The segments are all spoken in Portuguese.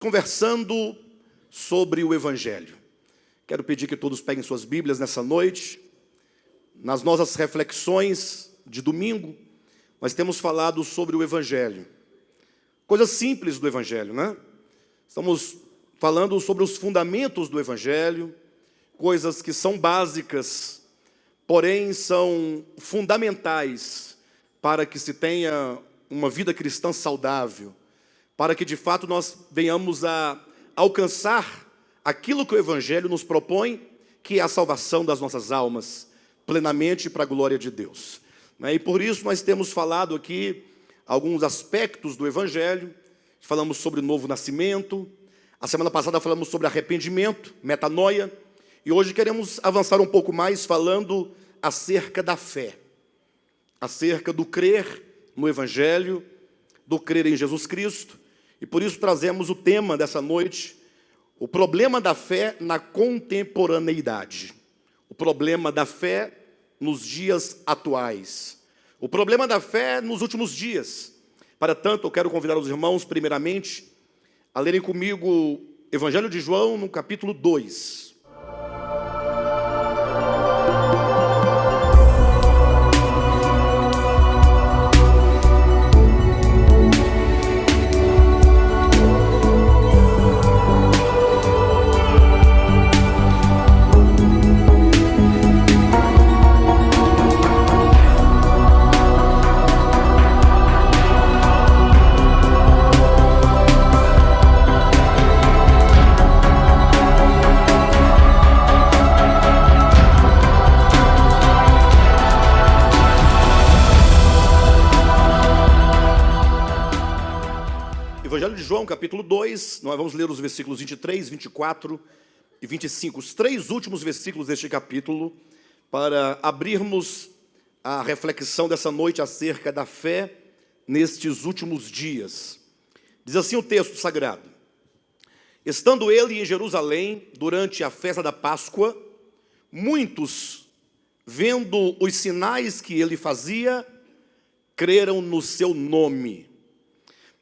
Conversando sobre o Evangelho. Quero pedir que todos peguem suas Bíblias nessa noite. Nas nossas reflexões de domingo, nós temos falado sobre o Evangelho. Coisas simples do Evangelho, né? Estamos falando sobre os fundamentos do Evangelho, coisas que são básicas, porém são fundamentais para que se tenha uma vida cristã saudável, para que de fato nós venhamos a alcançar aquilo que o Evangelho nos propõe, que é a salvação das nossas almas, plenamente para a glória de Deus. E por isso nós temos falado aqui alguns aspectos do Evangelho. Falamos sobre o novo nascimento, a semana passada falamos sobre arrependimento, metanoia, e hoje queremos avançar um pouco mais falando acerca da fé, acerca do crer no Evangelho, do crer em Jesus Cristo, e por isso trazemos o tema dessa noite, o problema da fé na contemporaneidade, o problema da fé nos dias atuais, o problema da fé nos últimos dias. Para tanto, eu quero convidar os irmãos, primeiramente, a lerem comigo Evangelho de João, no capítulo 2. Evangelho de João, capítulo 2, nós vamos ler os versículos 23, 24 e 25, os três últimos versículos deste capítulo, para abrirmos a reflexão dessa noite acerca da fé nestes últimos dias. Diz assim o texto sagrado: estando ele em Jerusalém durante a festa da Páscoa, muitos, vendo os sinais que ele fazia, creram no seu nome.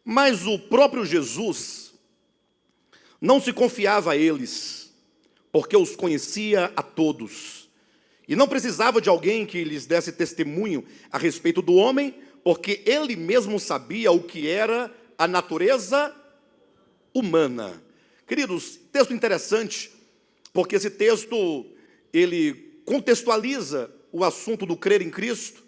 Mas o próprio Jesus não se confiava a eles, porque os conhecia a todos, e não precisava de alguém que lhes desse testemunho a respeito do homem, porque ele mesmo sabia o que era a natureza humana. Queridos, texto interessante, porque esse texto, ele contextualiza o assunto do crer em Cristo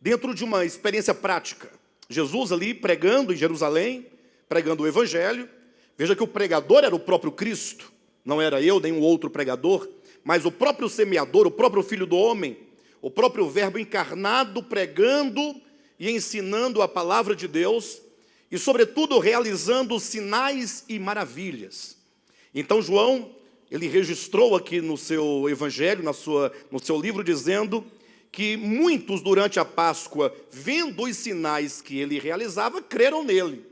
dentro de uma experiência prática. Jesus ali pregando em Jerusalém, pregando o Evangelho. Veja que o pregador era o próprio Cristo, não era eu, nem um outro pregador, mas o próprio semeador, o próprio Filho do Homem, o próprio Verbo encarnado, pregando e ensinando a palavra de Deus, e sobretudo realizando sinais e maravilhas. Então João, ele registrou aqui no seu Evangelho, no seu livro, dizendo que muitos durante a Páscoa, vendo os sinais que ele realizava, creram nele.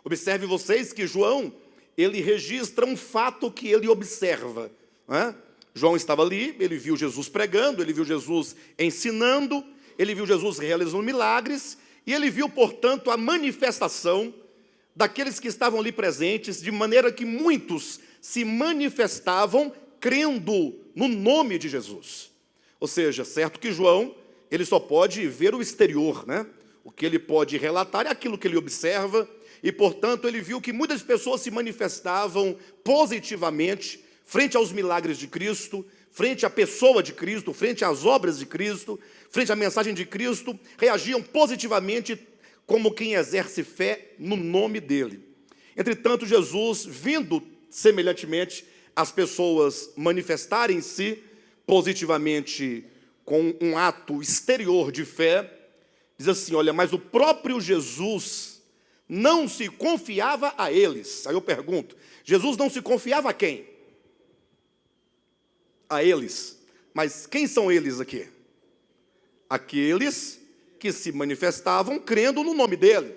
Observe vocês que João, ele registra um fato que ele observa, né? João estava ali, ele viu Jesus pregando, ele viu Jesus ensinando, ele viu Jesus realizando milagres, e ele viu, portanto, a manifestação daqueles que estavam ali presentes, de maneira que muitos se manifestavam crendo no nome de Jesus. Ou seja, certo que João, ele só pode ver o exterior, né? O que ele pode relatar é aquilo que ele observa, e portanto ele viu que muitas pessoas se manifestavam positivamente frente aos milagres de Cristo, frente à pessoa de Cristo, frente às obras de Cristo, frente à mensagem de Cristo, reagiam positivamente como quem exerce fé no nome dele. Entretanto, Jesus, vindo semelhantemente as pessoas manifestarem-se positivamente com um ato exterior de fé, diz assim, olha, mas o próprio Jesus não se confiava a eles. Aí eu pergunto, Jesus não se confiava a quem? A eles. Mas quem são eles aqui? Aqueles que se manifestavam crendo no nome dele.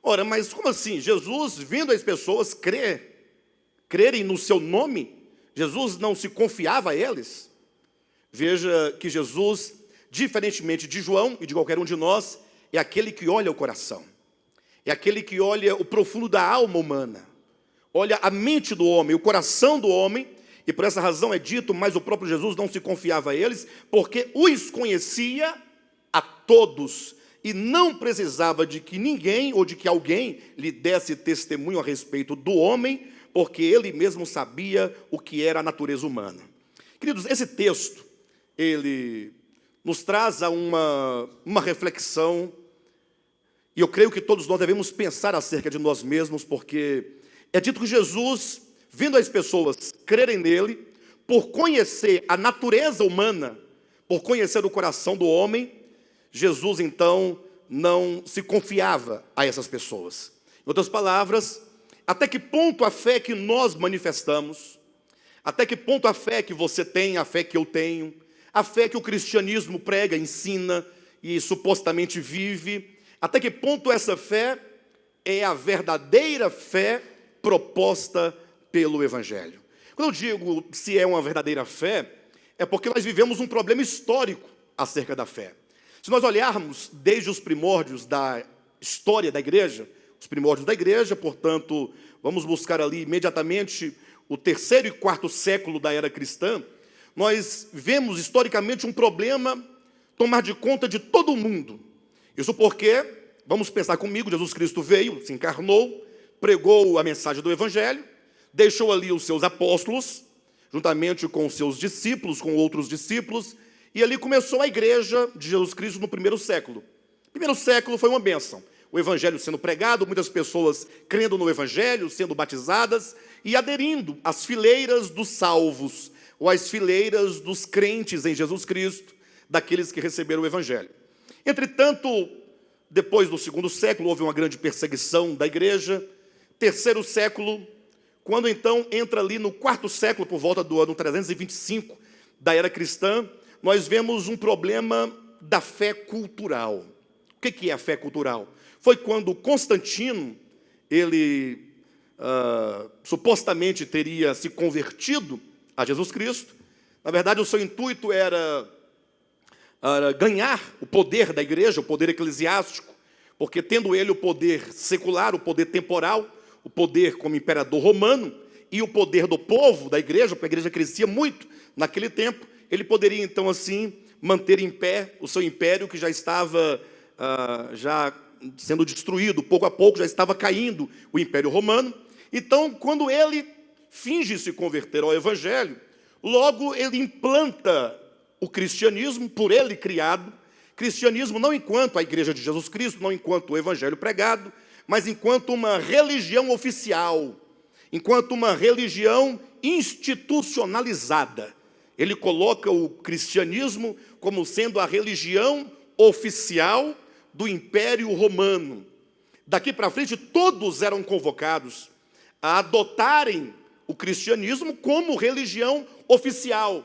Ora, mas como assim? Jesus, vendo as pessoas crerem no seu nome, Jesus não se confiava a eles? Veja que Jesus, diferentemente de João e de qualquer um de nós, é aquele que olha o coração. É aquele que olha o profundo da alma humana. olha a mente do homem, o coração do homem, e por essa razão é dito, mas o próprio Jesus não se confiava a eles, porque os conhecia a todos, e não precisava de que ninguém ou de que alguém lhe desse testemunho a respeito do homem, porque ele mesmo sabia o que era a natureza humana. Queridos, esse texto, ele nos traz a uma reflexão, e eu creio que todos nós devemos pensar acerca de nós mesmos, porque é dito que Jesus, vendo as pessoas crerem nele, por conhecer a natureza humana, por conhecer o coração do homem, Jesus então não se confiava a essas pessoas. Em outras palavras, até que ponto a fé que nós manifestamos, até que ponto a fé que você tem, a fé que eu tenho, a fé que o cristianismo prega, ensina e supostamente vive, até que ponto essa fé é a verdadeira fé proposta pelo Evangelho. Quando eu digo se é uma verdadeira fé, é porque nós vivemos um problema histórico acerca da fé. Se nós olharmos desde os primórdios da história da igreja, os primórdios da igreja, portanto, vamos buscar ali imediatamente o 3º e 4º século da era cristã, nós vemos historicamente um problema tomar de conta de todo o mundo. Isso porque, vamos pensar comigo, Jesus Cristo veio, se encarnou, pregou a mensagem do Evangelho, deixou ali os seus apóstolos, juntamente com os seus discípulos, com outros discípulos, e ali começou a igreja de Jesus Cristo no 1º século. O 1º século foi uma bênção. O Evangelho sendo pregado, muitas pessoas crendo no Evangelho, sendo batizadas e aderindo às fileiras dos salvos, ou às fileiras dos crentes em Jesus Cristo, daqueles que receberam o Evangelho. Entretanto, depois do 2º século, houve uma grande perseguição da igreja. 3º século, quando então entra ali no 4º século, por volta do ano 325 da era cristã, nós vemos um problema da fé cultural. O que é a fé cultural? Foi quando Constantino, ele supostamente teria se convertido a Jesus Cristo. Na verdade, o seu intuito era ganhar o poder da igreja, o poder eclesiástico, porque tendo ele o poder secular, o poder temporal, o poder como imperador romano e o poder do povo, da igreja, porque a igreja crescia muito naquele tempo, ele poderia então assim manter em pé o seu império que já estava já sendo destruído, pouco a pouco já estava caindo o Império Romano. Então, quando ele finge se converter ao Evangelho, logo ele implanta o cristianismo, por ele criado, cristianismo não enquanto a igreja de Jesus Cristo, não enquanto o Evangelho pregado, mas enquanto uma religião oficial, enquanto uma religião institucionalizada. Ele coloca o cristianismo como sendo a religião oficial do Império Romano. Daqui para frente, todos eram convocados a adotarem o cristianismo como religião oficial.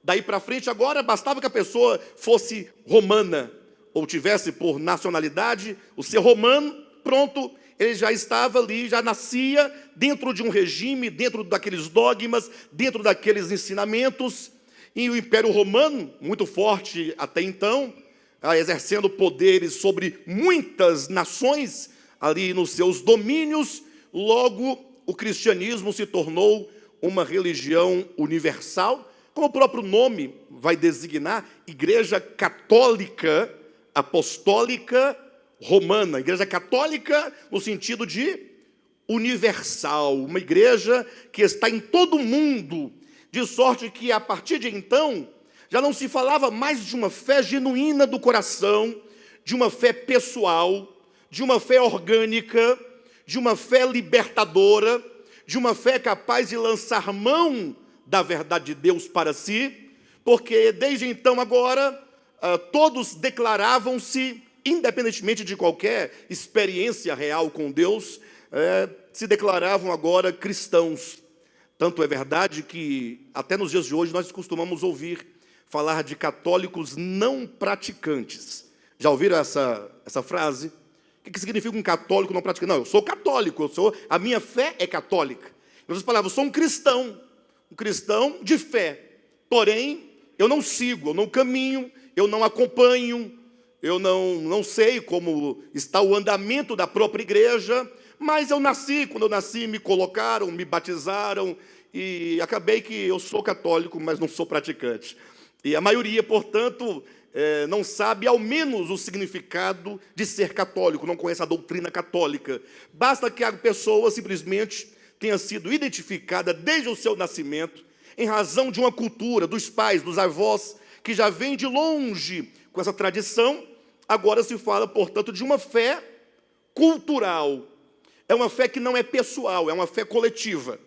Daí para frente, agora, bastava que a pessoa fosse romana, ou tivesse por nacionalidade o ser romano, pronto, ele já estava ali, já nascia dentro de um regime, dentro daqueles dogmas, dentro daqueles ensinamentos. E o Império Romano, muito forte até então, exercendo poderes sobre muitas nações ali nos seus domínios, logo o cristianismo se tornou uma religião universal, como o próprio nome vai designar, Igreja Católica Apostólica Romana, Igreja Católica no sentido de universal, uma igreja que está em todo o mundo, de sorte que a partir de então já não se falava mais de uma fé genuína do coração, de uma fé pessoal, de uma fé orgânica, de uma fé libertadora, de uma fé capaz de lançar mão da verdade de Deus para si, porque desde então agora todos declaravam-se, independentemente de qualquer experiência real com Deus, se declaravam agora cristãos. Tanto é verdade que até nos dias de hoje nós costumamos ouvir falar de católicos não praticantes. Já ouviram essa frase? O que significa um católico não praticante? Não, eu sou católico, a minha fé é católica. Em outras palavras, eu sou um cristão de fé. Porém, eu não sigo, eu não caminho, eu não acompanho, eu não sei como está o andamento da própria igreja, mas quando eu nasci, me colocaram, me batizaram, e acabei que eu sou católico, mas não sou praticante. E a maioria, portanto, não sabe ao menos o significado de ser católico, não conhece a doutrina católica. Basta que a pessoa simplesmente tenha sido identificada desde o seu nascimento, em razão de uma cultura, dos pais, dos avós, que já vem de longe com essa tradição. Agora se fala, portanto, de uma fé cultural. É uma fé que não é pessoal, é uma fé coletiva.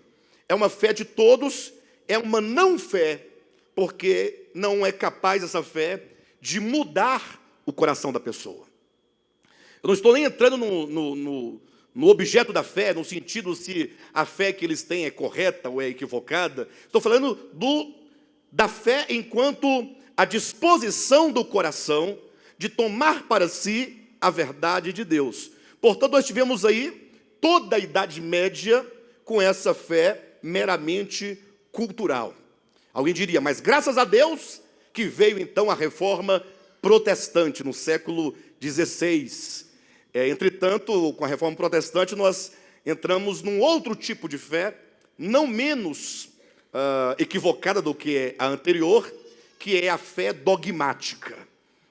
É uma fé de todos, é uma não fé, porque não é capaz essa fé de mudar o coração da pessoa. Eu não estou nem entrando no objeto da fé, no sentido se a fé que eles têm é correta ou é equivocada. Estou falando da fé enquanto a disposição do coração de tomar para si a verdade de Deus. Portanto, nós tivemos aí toda a Idade Média com essa fé meramente cultural. Alguém diria, mas graças a Deus que veio então a Reforma Protestante no século XVI. Entretanto, com a Reforma Protestante nós entramos num outro tipo de fé, não menos equivocada do que a anterior, que é a fé dogmática.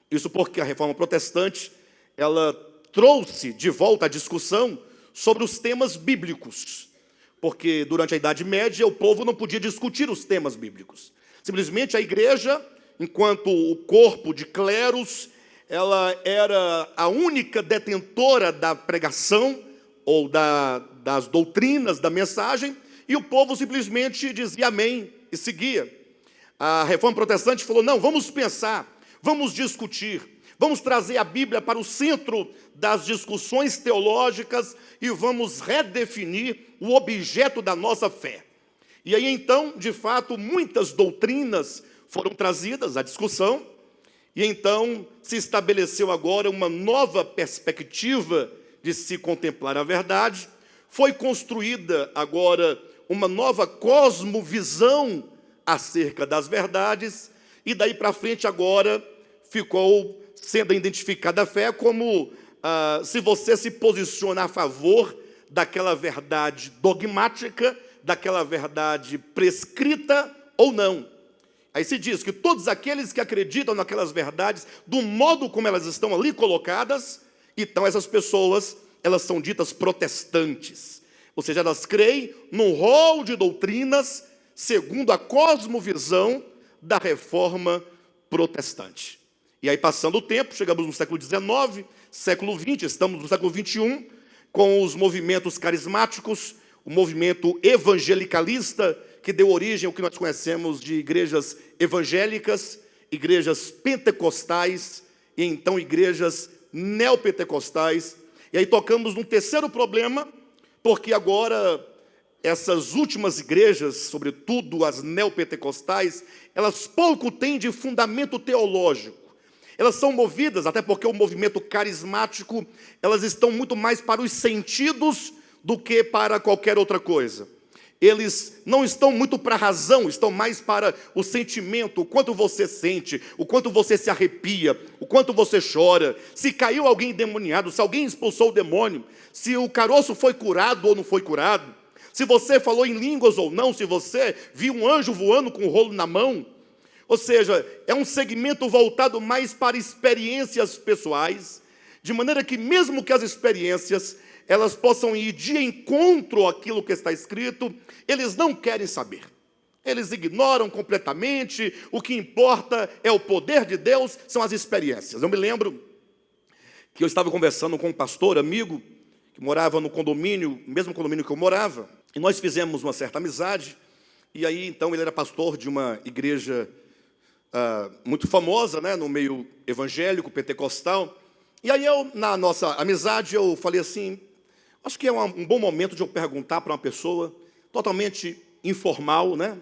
Isso porque a Reforma Protestante, ela trouxe de volta a discussão sobre os temas bíblicos, porque durante a Idade Média o povo não podia discutir os temas bíblicos. Simplesmente a igreja, enquanto o corpo de cleros, ela era a única detentora da pregação ou das doutrinas, da mensagem, e o povo simplesmente dizia amém e seguia. A Reforma Protestante falou, não, vamos pensar, vamos discutir, vamos trazer a Bíblia para o centro das discussões teológicas e vamos redefinir o objeto da nossa fé. E aí então, de fato, muitas doutrinas foram trazidas à discussão, e então se estabeleceu agora uma nova perspectiva de se contemplar a verdade. Foi construída agora uma nova cosmovisão acerca das verdades, e daí para frente agora ficou sendo identificada a fé como se você se posiciona a favor daquela verdade dogmática, daquela verdade prescrita ou não. Aí se diz que todos aqueles que acreditam naquelas verdades, do modo como elas estão ali colocadas, então essas pessoas, elas são ditas protestantes. Ou seja, elas creem num rol de doutrinas segundo a cosmovisão da Reforma Protestante. E aí, passando o tempo, chegamos no século XIX, século XX, estamos no século XXI, com os movimentos carismáticos, o movimento evangelicalista, que deu origem ao que nós conhecemos de igrejas evangélicas, igrejas pentecostais e então igrejas neopentecostais. E aí tocamos num terceiro problema, porque agora essas últimas igrejas, sobretudo as neopentecostais, elas pouco têm de fundamento teológico. Elas são movidas, até porque o movimento carismático, elas estão muito mais para os sentidos do que para qualquer outra coisa. Eles não estão muito para a razão, estão mais para o sentimento, o quanto você sente, o quanto você se arrepia, o quanto você chora, se caiu alguém endemoniado, se alguém expulsou o demônio, se o caroço foi curado ou não foi curado, se você falou em línguas ou não, se você viu um anjo voando com um rolo na mão. Ou seja, é um segmento voltado mais para experiências pessoais, de maneira que mesmo que as experiências elas possam ir de encontro àquilo que está escrito, eles não querem saber. Eles ignoram completamente, o que importa é o poder de Deus, são as experiências. Eu me lembro que eu estava conversando com um pastor amigo, que morava no condomínio, mesmo condomínio que eu morava, e nós fizemos uma certa amizade, e aí então ele era pastor de uma igreja muito famosa, né, no meio evangélico, pentecostal. E aí na nossa amizade, eu falei assim, acho que é um bom momento de eu perguntar para uma pessoa totalmente informal, né,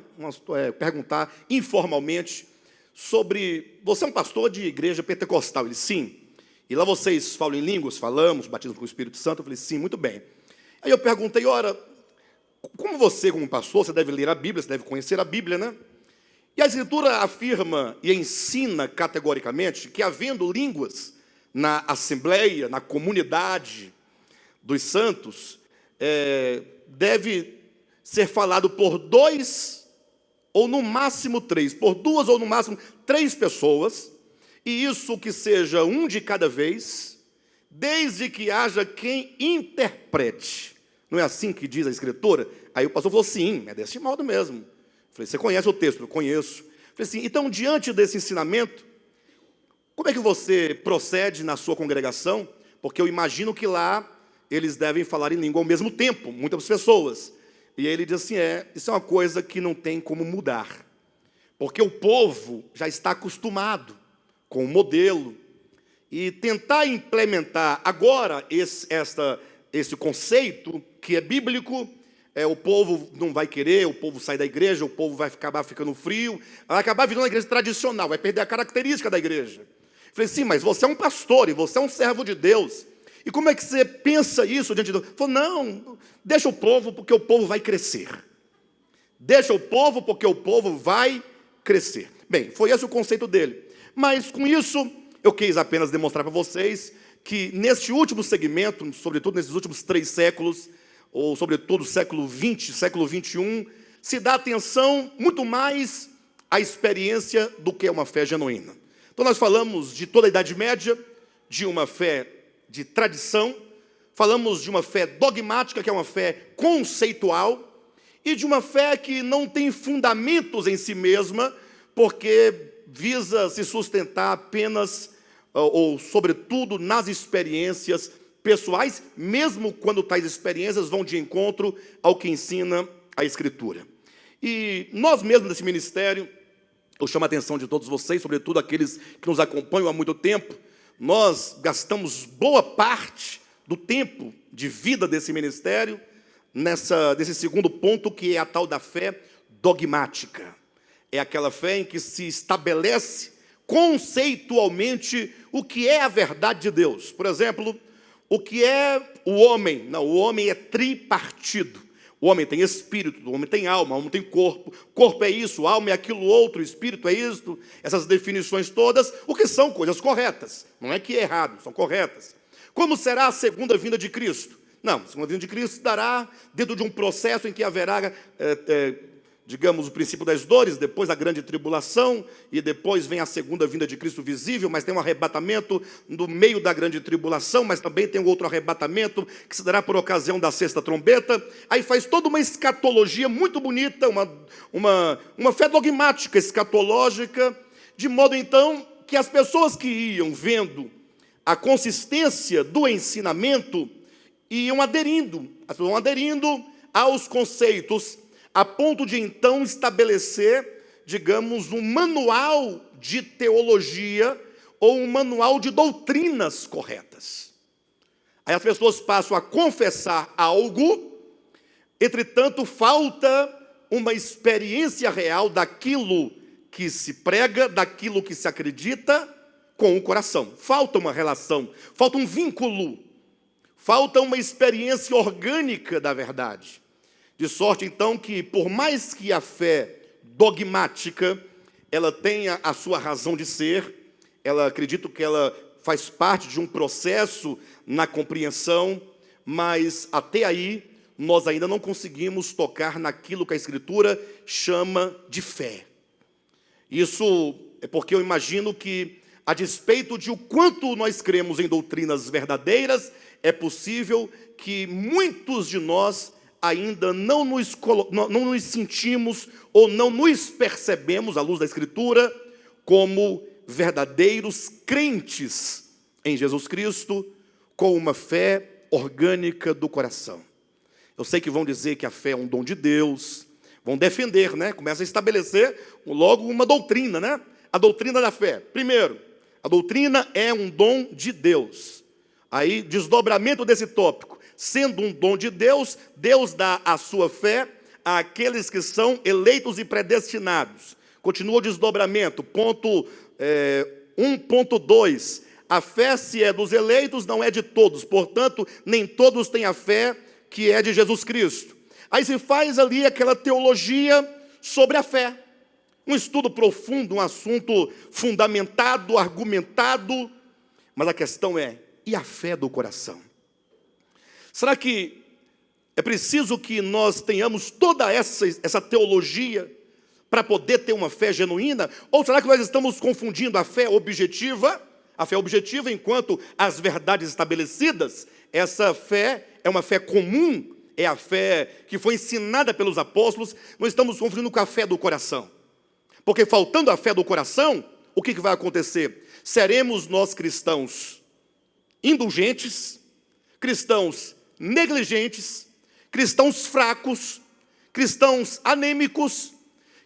perguntar informalmente sobre, você é um pastor de igreja pentecostal? Ele, sim. E lá vocês falam em línguas? Falamos, batismo com o Espírito Santo? Eu falei, sim, muito bem. Aí eu perguntei, ora, como você, como pastor, você deve ler a Bíblia, você deve conhecer a Bíblia, né? E a Escritura afirma e ensina categoricamente que, havendo línguas na assembleia, na comunidade dos santos, deve ser falado por 2 ou no máximo 3, por 2 ou no máximo 3 pessoas, e isso que seja um de cada vez, desde que haja quem interprete. Não é assim que diz a Escritura? Aí o pastor falou, sim, é desse modo mesmo. Falei, você conhece o texto? Eu conheço. Falei assim, então diante desse ensinamento, como é que você procede na sua congregação? Porque eu imagino que lá eles devem falar em língua ao mesmo tempo, muitas pessoas. E aí ele diz assim, isso é uma coisa que não tem como mudar. Porque o povo já está acostumado com o modelo. E tentar implementar agora esse conceito que é bíblico, o povo não vai querer, o povo sai da igreja, o povo vai acabar ficando frio, vai acabar virando uma igreja tradicional, vai perder a característica da igreja. Falei, sim, mas você é um pastor e você é um servo de Deus. E como é que você pensa isso diante de Deus? Falei, não, deixa o povo porque o povo vai crescer. Deixa o povo porque o povo vai crescer. Bem, foi esse o conceito dele. Mas com isso, eu quis apenas demonstrar para vocês que neste último segmento, sobretudo nesses últimos 3 séculos, ou sobretudo século XX, século XXI, se dá atenção muito mais à experiência do que a uma fé genuína. Então nós falamos de toda a Idade Média, de uma fé de tradição, falamos de uma fé dogmática, que é uma fé conceitual, e de uma fé que não tem fundamentos em si mesma, porque visa se sustentar apenas, ou sobretudo, nas experiências pessoais, mesmo quando tais experiências vão de encontro ao que ensina a Escritura. E nós mesmos nesse ministério, eu chamo a atenção de todos vocês, sobretudo aqueles que nos acompanham há muito tempo, nós gastamos boa parte do tempo de vida desse ministério nesse segundo ponto, que é a tal da fé dogmática. É aquela fé em que se estabelece conceitualmente o que é a verdade de Deus. Por exemplo, o que é o homem? Não, o homem é tripartido. O homem tem espírito, o homem tem alma, o homem tem corpo. Corpo é isso, alma é aquilo outro, espírito é isto. Essas definições todas, o que são coisas corretas. Não é que é errado, são corretas. Como será a segunda vinda de Cristo? Não, a segunda vinda de Cristo se dará dentro de um processo em que haverá, digamos, o princípio das dores, depois a grande tribulação, e depois vem a segunda vinda de Cristo visível, mas tem um arrebatamento no meio da grande tribulação, mas também tem um outro arrebatamento que se dará por ocasião da sexta trombeta. Aí faz toda uma escatologia muito bonita, uma fé dogmática escatológica, de modo então que as pessoas que iam vendo a consistência do ensinamento iam aderindo aos conceitos, a ponto de então estabelecer, digamos, um manual de teologia ou um manual de doutrinas corretas. Aí as pessoas passam a confessar algo, entretanto falta uma experiência real daquilo que se prega, daquilo que se acredita com o coração. Falta uma relação, falta um vínculo, falta uma experiência orgânica da verdade. De sorte, então, que por mais que a fé dogmática, ela tenha a sua razão de ser, acredito que ela faz parte de um processo na compreensão, mas até aí nós ainda não conseguimos tocar naquilo que a Escritura chama de fé. Isso é porque eu imagino que, a despeito de o quanto nós cremos em doutrinas verdadeiras, é possível que muitos de nós ainda não nos sentimos ou não nos percebemos, à luz da Escritura, como verdadeiros crentes em Jesus Cristo, com uma fé orgânica do coração. Eu sei que vão dizer que a fé é um dom de Deus, vão defender, né? Começa a estabelecer logo uma doutrina, né? A doutrina da fé. Primeiro, a doutrina é um dom de Deus. Aí, desdobramento desse tópico. Sendo um dom de Deus, Deus dá a sua fé àqueles que são eleitos e predestinados. Continua o desdobramento, ponto 1.2. A fé, se é dos eleitos, não é de todos. Portanto, nem todos têm a fé que é de Jesus Cristo. Aí se faz ali aquela teologia sobre a fé. Um estudo profundo, um assunto fundamentado, argumentado. Mas a questão é, e a fé do coração? Será que É preciso que nós tenhamos toda essa teologia para poder ter uma fé genuína? Ou será que nós estamos confundindo a fé objetiva enquanto as verdades estabelecidas? Essa fé é uma fé comum, é a fé que foi ensinada pelos apóstolos. Nós estamos confundindo com a fé do coração. Porque faltando a fé do coração, o que vai acontecer? Seremos nós cristãos indulgentes, cristãos negligentes, cristãos fracos, cristãos anêmicos,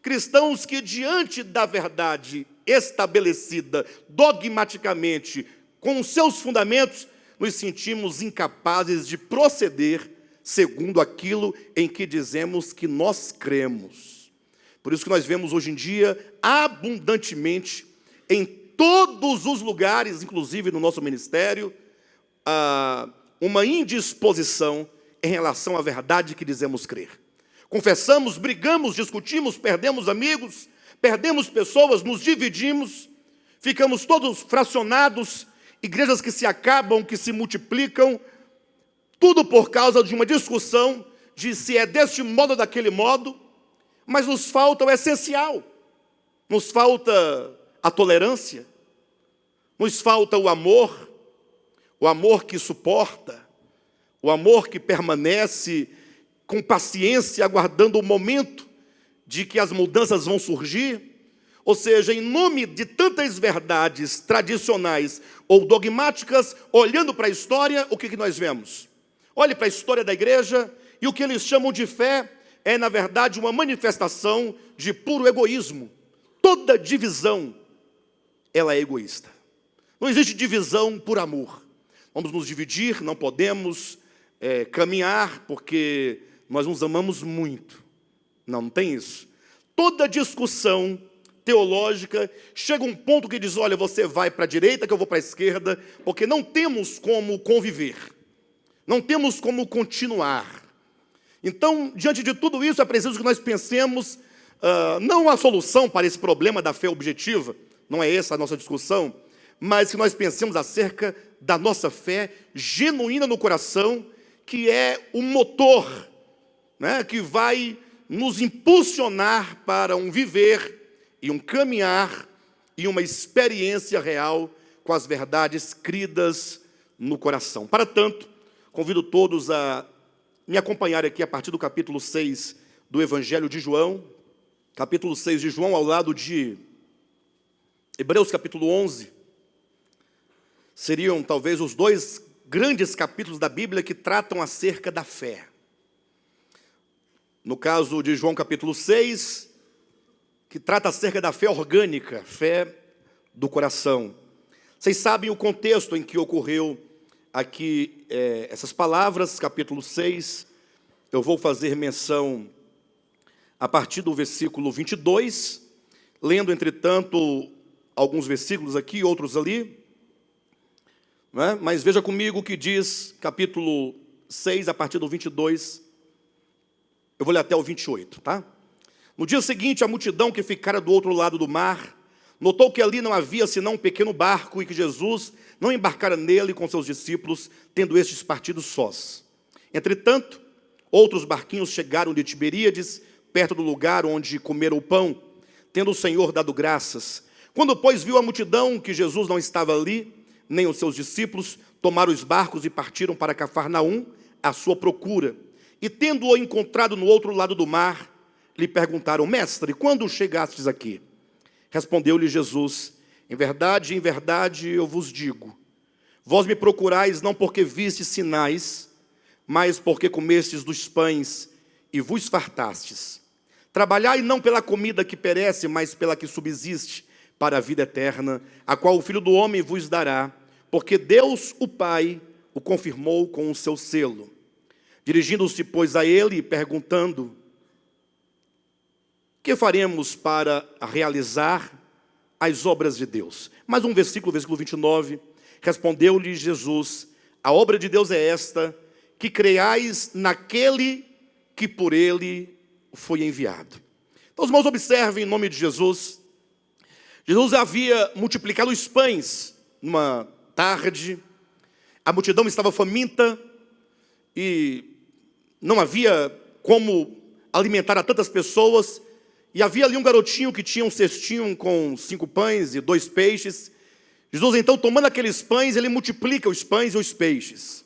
cristãos que diante da verdade estabelecida dogmaticamente, com os seus fundamentos, nos sentimos incapazes de proceder segundo aquilo em que dizemos que nós cremos. Por isso que nós vemos hoje em dia, abundantemente, em todos os lugares, inclusive no nosso ministério, uma indisposição em relação à verdade que dizemos crer. Confessamos, brigamos, discutimos, perdemos amigos, perdemos pessoas, nos dividimos, ficamos todos fracionados, igrejas que se acabam, que se multiplicam, tudo por causa de uma discussão de se é deste modo ou daquele modo. Mas nos falta o essencial, nos falta a tolerância, nos falta o amor que suporta, o amor que permanece com paciência, aguardando o momento de que as mudanças vão surgir. Ou seja, em nome de tantas verdades tradicionais ou dogmáticas, olhando para a história, o que nós vemos? Olhe para a história da igreja e o que eles chamam de fé é, na verdade, uma manifestação de puro egoísmo. Toda divisão, ela é egoísta. Não existe divisão por amor. Vamos nos dividir, não podemos caminhar, porque nós nos amamos muito. Não tem isso. Toda discussão teológica chega a um ponto que diz, olha, você vai para a direita, que eu vou para a esquerda, porque não temos como conviver. Não temos como continuar. Então, diante de tudo isso, é preciso que nós pensemos, não a solução para esse problema da fé objetiva, não é essa a nossa discussão, mas que nós pensemos acerca da nossa fé genuína no coração, que é o motor, né, que vai nos impulsionar para um viver e um caminhar e uma experiência real com as verdades cridas no coração. Para tanto, convido todos a me acompanhar aqui a partir do capítulo 6 do Evangelho de João, capítulo 6 de João, ao lado de Hebreus capítulo 11, seriam talvez os dois grandes capítulos da Bíblia que tratam acerca da fé. No caso de João capítulo 6, que trata acerca da fé orgânica, fé do coração. Vocês sabem o contexto em que ocorreu aqui essas palavras, capítulo 6, eu vou fazer menção a partir do versículo 22, lendo, entretanto, alguns versículos aqui, outros ali, né? Mas veja comigo o que diz capítulo 6, a partir do 22, eu vou ler até o 28, tá? No dia seguinte, a multidão que ficara do outro lado do mar, notou que ali não havia senão um pequeno barco e que Jesus não embarcara nele com seus discípulos, tendo estes partido sós. Entretanto, outros barquinhos chegaram de Tiberíades, perto do lugar onde comeram o pão, tendo o Senhor dado graças. Quando, pois, viu a multidão que Jesus não estava ali, nem os seus discípulos, tomaram os barcos e partiram para Cafarnaum, à sua procura. E tendo-o encontrado no outro lado do mar, lhe perguntaram, mestre, quando chegastes aqui? Respondeu-lhe Jesus, em verdade, eu vos digo, vós me procurais não porque vistes sinais, mas porque comestes dos pães e vos fartastes. Trabalhai não pela comida que perece, mas pela que subsiste para a vida eterna, a qual o Filho do Homem vos dará, porque Deus, o Pai, o confirmou com o seu selo. Dirigindo-se, pois, a ele, perguntando, que faremos para realizar as obras de Deus? Mais um versículo 29. Respondeu-lhe Jesus, a obra de Deus é esta, que creiais naquele que por ele foi enviado. Então, os irmãos, observem em nome de Jesus. Jesus havia multiplicado os pães numa tarde, a multidão estava faminta, e não havia como alimentar a tantas pessoas, e havia ali um garotinho que tinha um cestinho com 5 pães e 2 peixes. Jesus, então, tomando aqueles pães, ele multiplica os pães e os peixes.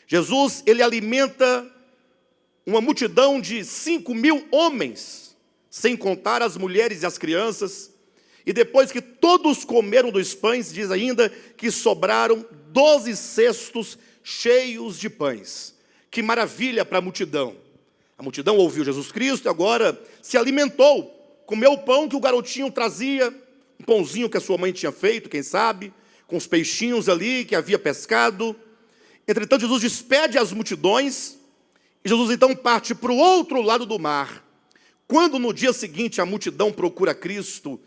Jesus, ele alimenta uma multidão de 5.000 homens, sem contar as mulheres e as crianças. E depois que todos comeram dos pães, diz ainda que sobraram 12 cestos cheios de pães. Que maravilha para a multidão. A multidão ouviu Jesus Cristo e agora se alimentou, comeu o pão que o garotinho trazia, um pãozinho que a sua mãe tinha feito, quem sabe, com os peixinhos ali que havia pescado. Entretanto, Jesus despede as multidões, e Jesus então parte para o outro lado do mar. Quando no dia seguinte a multidão procura Cristo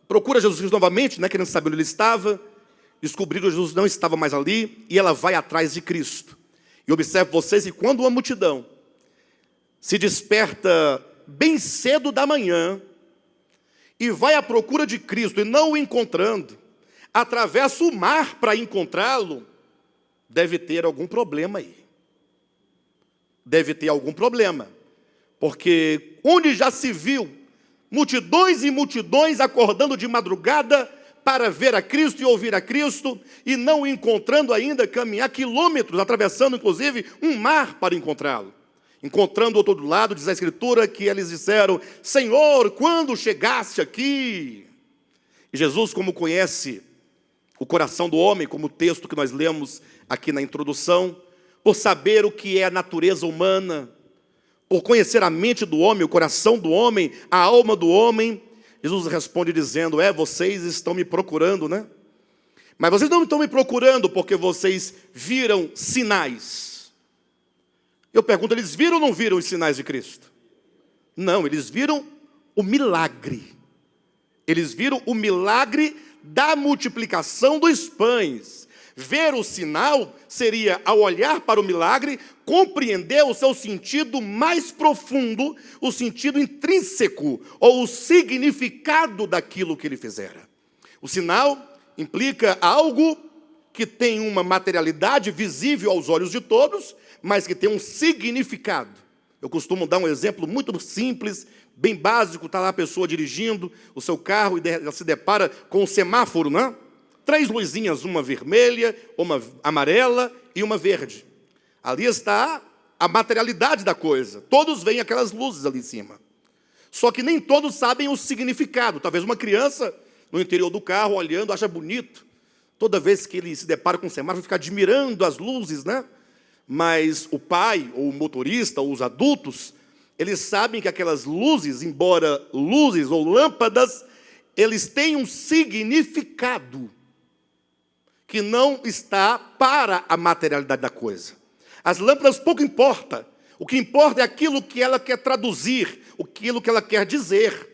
procura Jesus Cristo novamente, querendo saber onde ele estava, descobriram que Jesus não estava mais ali, e ela vai atrás de Cristo. E observe vocês que quando uma multidão se desperta bem cedo da manhã, e vai à procura de Cristo e não o encontrando, atravessa o mar para encontrá-lo, deve ter algum problema aí. Deve ter algum problema. Porque onde já se viu multidões e multidões acordando de madrugada para ver a Cristo e ouvir a Cristo, e não o encontrando ainda, caminhar quilômetros, atravessando inclusive um mar para encontrá-lo. Encontrando do outro lado, diz a Escritura, que eles disseram: Senhor, quando chegaste aqui? E Jesus, como conhece o coração do homem, como o texto que nós lemos aqui na introdução, por saber o que é a natureza humana, por conhecer a mente do homem, o coração do homem, a alma do homem, Jesus responde dizendo: vocês estão me procurando, né? Mas vocês não estão me procurando porque vocês viram sinais. Eu pergunto, eles viram ou não viram os sinais de Cristo? Não, eles viram o milagre. Eles viram o milagre da multiplicação dos pães. Ver o sinal seria, ao olhar para o milagre, compreender o seu sentido mais profundo, o sentido intrínseco, ou o significado daquilo que ele fizera. O sinal implica algo que tem uma materialidade visível aos olhos de todos, mas que tem um significado. Eu costumo dar um exemplo muito simples, bem básico. Está lá a pessoa dirigindo o seu carro e ela se depara com um semáforo, né? 3 luzinhas, uma vermelha, uma amarela e uma verde. Ali está a materialidade da coisa. Todos veem aquelas luzes ali em cima. Só que nem todos sabem o significado. Talvez uma criança no interior do carro, olhando, acha bonito. Toda vez que ele se depara com um semáforo, fica admirando as luzes, né? Mas o pai, ou o motorista, ou os adultos, eles sabem que aquelas luzes, embora luzes ou lâmpadas, eles têm um significado que não está para a materialidade da coisa. As lâmpadas pouco importa. O que importa é aquilo que ela quer traduzir, aquilo que ela quer dizer.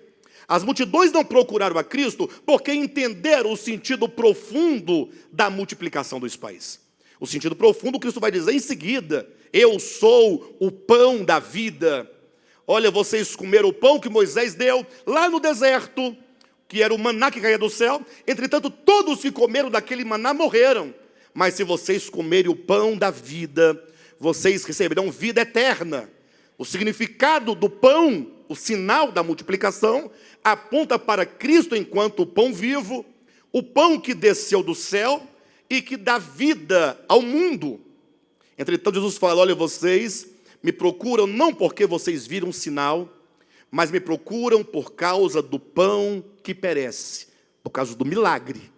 As multidões não procuraram a Cristo porque entenderam o sentido profundo da multiplicação dos pães. O sentido profundo, Cristo vai dizer em seguida: eu sou o pão da vida. Olha, vocês comeram o pão que Moisés deu lá no deserto, que era o maná que caía do céu. Entretanto, todos que comeram daquele maná morreram. Mas se vocês comerem o pão da vida, vocês receberão vida eterna. O significado do pão, o sinal da multiplicação, aponta para Cristo enquanto o pão vivo, o pão que desceu do céu e que dá vida ao mundo. Entretanto, Jesus fala: olha, vocês me procuram não porque vocês viram um sinal, mas me procuram por causa do pão que perece, por causa do milagre.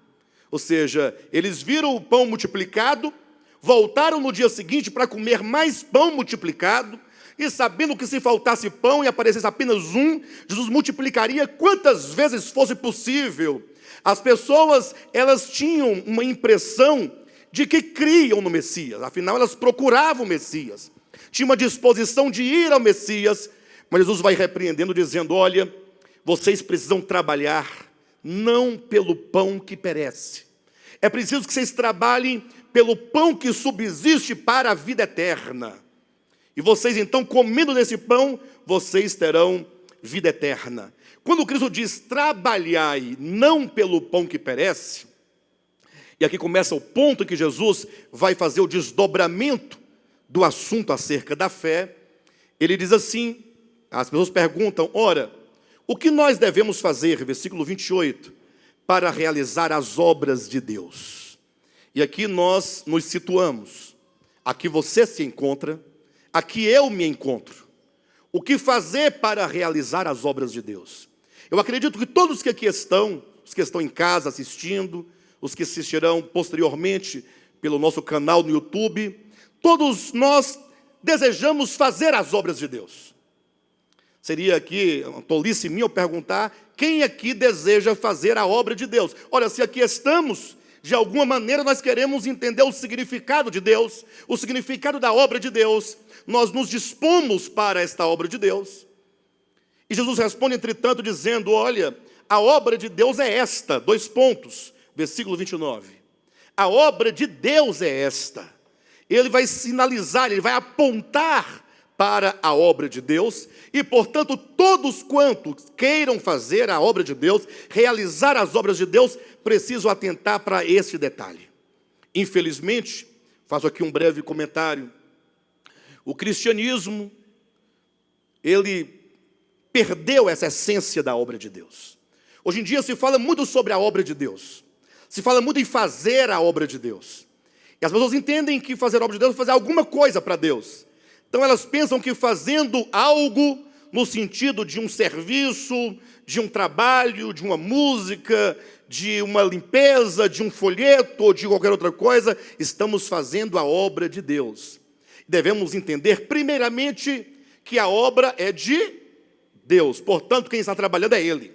Ou seja, eles viram o pão multiplicado, voltaram no dia seguinte para comer mais pão multiplicado, e sabendo que se faltasse pão e aparecesse apenas um, Jesus multiplicaria quantas vezes fosse possível. As pessoas, elas tinham uma impressão de que criam no Messias, afinal elas procuravam o Messias, tinham uma disposição de ir ao Messias, mas Jesus vai repreendendo, dizendo: olha, vocês precisam trabalhar não pelo pão que perece, é preciso que vocês trabalhem pelo pão que subsiste para a vida eterna. E vocês então, comendo desse pão, vocês terão vida eterna. Quando Cristo diz trabalhai não pelo pão que perece, E aqui começa o ponto em que Jesus vai fazer o desdobramento do assunto acerca da fé. Ele diz assim, as pessoas perguntam, ora, o que nós devemos fazer, versículo 28, para realizar as obras de Deus? E aqui nós nos situamos, aqui você se encontra, aqui eu me encontro. O que fazer para realizar as obras de Deus? Eu acredito que todos que aqui estão, os que estão em casa assistindo, os que assistirão posteriormente pelo nosso canal no YouTube, todos nós desejamos fazer as obras de Deus. Seria aqui uma tolice minha eu perguntar, quem aqui deseja fazer a obra de Deus? Olha, se aqui estamos, de alguma maneira nós queremos entender o significado de Deus, o significado da obra de Deus, nós nos dispomos para esta obra de Deus. E Jesus responde, entretanto, dizendo, olha, a obra de Deus é esta, dois pontos, versículo 29. A obra de Deus é esta. Ele vai sinalizar, ele vai apontar para a obra de Deus, e, portanto, todos quantos queiram fazer a obra de Deus, realizar as obras de Deus, precisam atentar para esse detalhe. Infelizmente, faço aqui um breve comentário, o cristianismo, ele perdeu essa essência da obra de Deus. Hoje em dia se fala muito sobre a obra de Deus, se fala muito em fazer a obra de Deus, e as pessoas entendem que fazer a obra de Deus é fazer alguma coisa para Deus. Então elas pensam que fazendo algo no sentido de um serviço, de um trabalho, de uma música, de uma limpeza, de um folheto ou de qualquer outra coisa, estamos fazendo a obra de Deus. Devemos entender primeiramente que a obra é de Deus, portanto quem está trabalhando é Ele.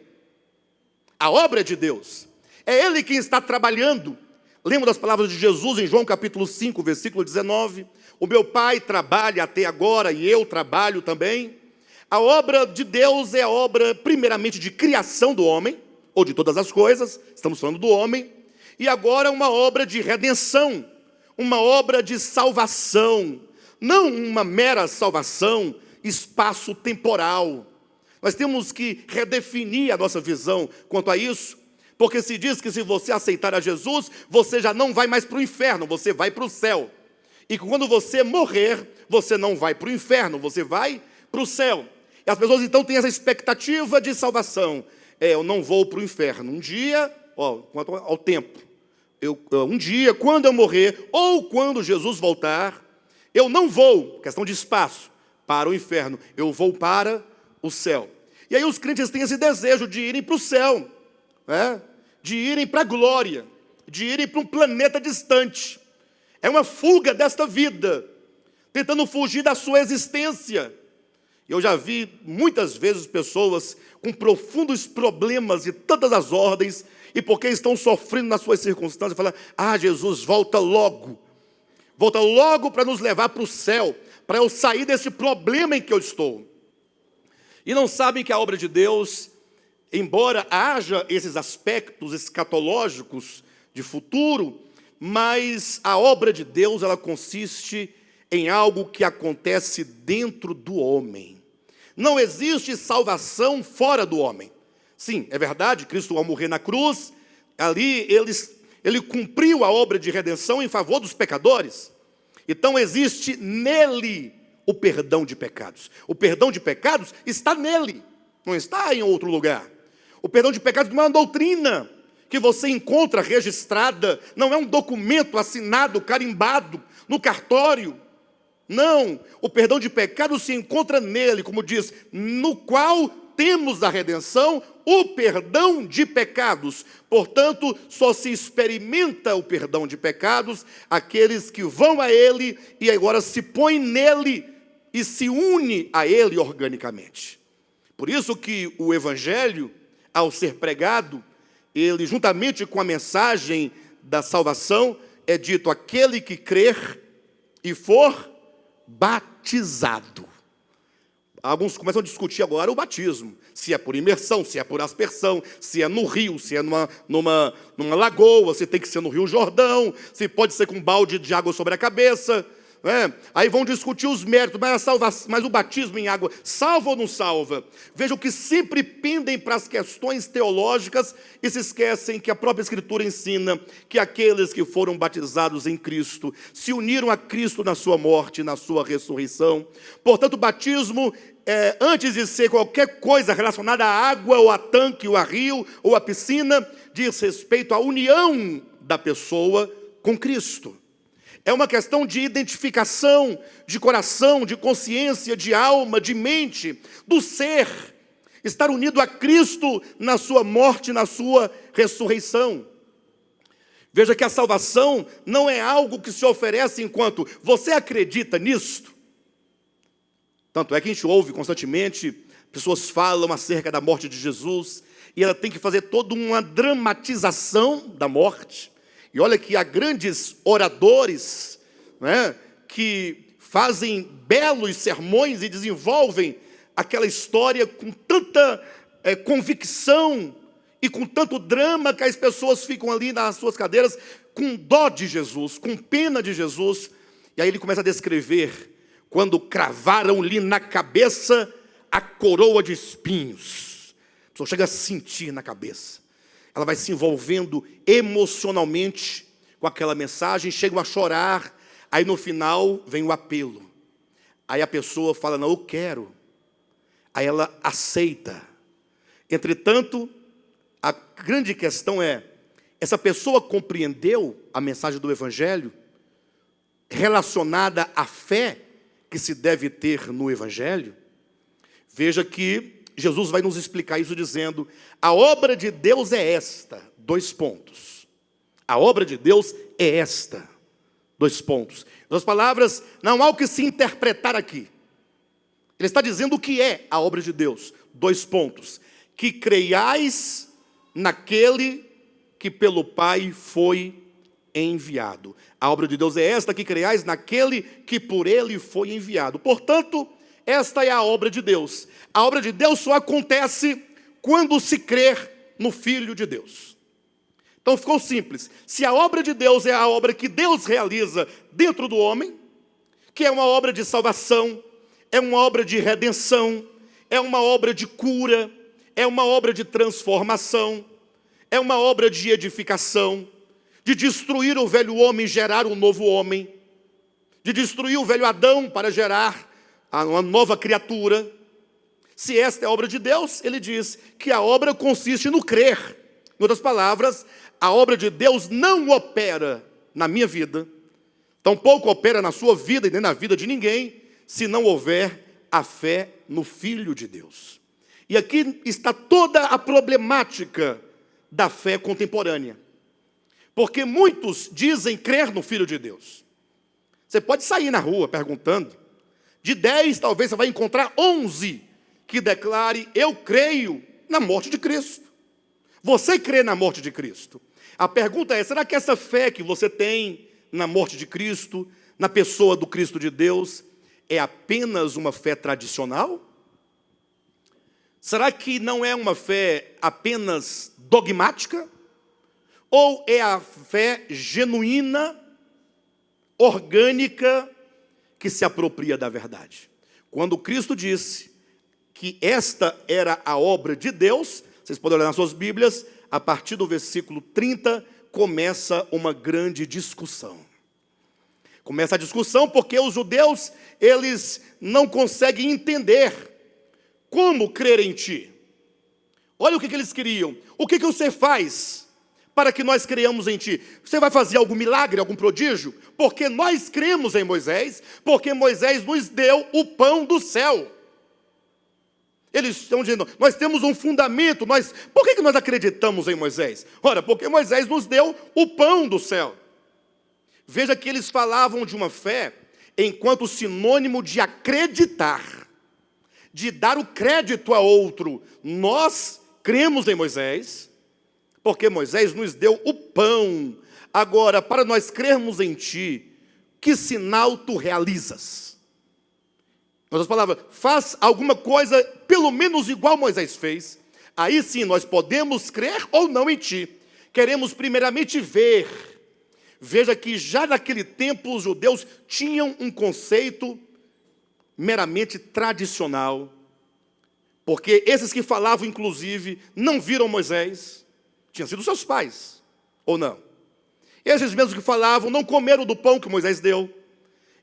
A obra é de Deus, é Ele quem está trabalhando. Lembra das palavras de Jesus em João capítulo 5, versículo 19? O meu Pai trabalha até agora e eu trabalho também. A obra de Deus é a obra, primeiramente, de criação do homem, ou de todas as coisas, estamos falando do homem, e agora uma obra de redenção, uma obra de salvação, não uma mera salvação espaço-temporal. Nós temos que redefinir a nossa visão quanto a isso, porque se diz que se você aceitar a Jesus, você já não vai mais para o inferno, você vai para o céu. E quando você morrer, você não vai para o inferno, você vai para o céu. E as pessoas então têm essa expectativa de salvação. Eu não vou para o inferno. Um dia, quanto ao tempo, um dia, quando eu morrer, ou quando Jesus voltar, eu não vou, questão de espaço, para o inferno, eu vou para o céu. E aí os crentes têm esse desejo de irem para o céu, de irem para a glória, de irem para um planeta distante. É uma fuga desta vida, tentando fugir da sua existência. Eu já vi muitas vezes pessoas com profundos problemas de todas as ordens, e porque estão sofrendo nas suas circunstâncias, falam, Jesus, volta logo para nos levar para o céu, para eu sair desse problema em que eu estou. E não sabem que a obra de Deus, embora haja esses aspectos escatológicos de futuro, mas a obra de Deus, ela consiste em algo que acontece dentro do homem. Não existe salvação fora do homem. Sim, é verdade, Cristo ao morrer na cruz, ali ele cumpriu a obra de redenção em favor dos pecadores. Então existe nele o perdão de pecados. O perdão de pecados está nele, não está em outro lugar. O perdão de pecados não é uma doutrina que você encontra registrada, não é um documento assinado, carimbado no cartório. Não, o perdão de pecados se encontra nele, como diz, no qual temos a redenção, o perdão de pecados. Portanto, só se experimenta o perdão de pecados aqueles que vão a ele e agora se põem nele e se une a ele organicamente. Por isso que o evangelho, ao ser pregado, ele, juntamente com a mensagem da salvação, é dito, aquele que crer e for batizado. Alguns começam a discutir agora o batismo, se é por imersão, se é por aspersão, se é no rio, se é numa lagoa, se tem que ser no Rio Jordão, se pode ser com um balde de água sobre a cabeça. Aí vão discutir os méritos, mas o batismo em água salva ou não salva? Vejam que sempre pendem para as questões teológicas e se esquecem que a própria Escritura ensina que aqueles que foram batizados em Cristo se uniram a Cristo na sua morte e na sua ressurreição. Portanto, o batismo, antes de ser qualquer coisa relacionada à água, ou a tanque, ou a rio, ou a piscina, diz respeito à união da pessoa com Cristo. É uma questão de identificação, de coração, de consciência, de alma, de mente, do ser. Estar unido a Cristo na sua morte, na sua ressurreição. Veja que a salvação não é algo que se oferece enquanto você acredita nisto. Tanto é que a gente ouve constantemente, pessoas falam acerca da morte de Jesus, e ela tem que fazer toda uma dramatização da morte. E olha que há grandes oradores, que fazem belos sermões e desenvolvem aquela história com tanta convicção e com tanto drama que as pessoas ficam ali nas suas cadeiras com dó de Jesus, com pena de Jesus. E aí ele começa a descrever quando cravaram-lhe na cabeça a coroa de espinhos. A pessoa chega a sentir na cabeça. Ela vai se envolvendo emocionalmente com aquela mensagem, chegam a chorar, aí no final vem o apelo. Aí a pessoa fala, não, eu quero. Aí ela aceita. Entretanto, a grande questão é, essa pessoa compreendeu a mensagem do Evangelho relacionada à fé que se deve ter no Evangelho? Veja que Jesus vai nos explicar isso dizendo, a obra de Deus é esta, 2 pontos. A obra de Deus é esta, 2 pontos. Em outras palavras, não há o que se interpretar aqui. Ele está dizendo o que é a obra de Deus, 2 pontos. Que creiais naquele que pelo Pai foi enviado. A obra de Deus é esta, que creiais naquele que por ele foi enviado. Portanto, esta é a obra de Deus. A obra de Deus só acontece quando se crer no Filho de Deus. Então ficou simples. Se a obra de Deus é a obra que Deus realiza dentro do homem, que é uma obra de salvação, é uma obra de redenção, é uma obra de cura, é uma obra de transformação, é uma obra de edificação, de destruir o velho homem e gerar um novo homem, de destruir o velho Adão para gerar uma nova criatura. Se esta é a obra de Deus, ele diz que a obra consiste no crer. Em outras palavras, a obra de Deus não opera na minha vida, tampouco opera na sua vida e nem na vida de ninguém, se não houver a fé no Filho de Deus. E aqui está toda a problemática da fé contemporânea. Porque muitos dizem crer no Filho de Deus. Você pode sair na rua perguntando, de 10, talvez você vai encontrar 11 que declare, eu creio na morte de Cristo. Você crê na morte de Cristo? A pergunta é, será que essa fé que você tem na morte de Cristo, na pessoa do Cristo de Deus, é apenas uma fé tradicional? Será que não é uma fé apenas dogmática? Ou é a fé genuína, orgânica, que se apropria da verdade? Quando Cristo disse que esta era a obra de Deus, vocês podem olhar nas suas Bíblias, a partir do versículo 30, começa uma grande discussão. Começa a discussão porque os judeus, eles não conseguem entender como crer em ti. Olha o que eles queriam. O que você faz para que nós creiamos em ti? Você vai fazer algum milagre, algum prodígio? Porque nós cremos em Moisés, porque Moisés nos deu o pão do céu. Eles estão dizendo, nós temos um fundamento, por que nós acreditamos em Moisés? Ora, porque Moisés nos deu o pão do céu. Veja que eles falavam de uma fé enquanto sinônimo de acreditar, de dar o crédito a outro. Nós cremos em Moisés, porque Moisés nos deu o pão. Agora, para nós crermos em ti, que sinal tu realizas? Em outras palavras, faz alguma coisa pelo menos igual Moisés fez. Aí sim, nós podemos crer ou não em ti. Queremos primeiramente ver Veja que já naquele tempo os judeus tinham um conceito meramente tradicional, porque esses que falavam, inclusive, não viram Moisés, tinham sido seus pais, ou não? Esses mesmos que falavam não comeram do pão que Moisés deu,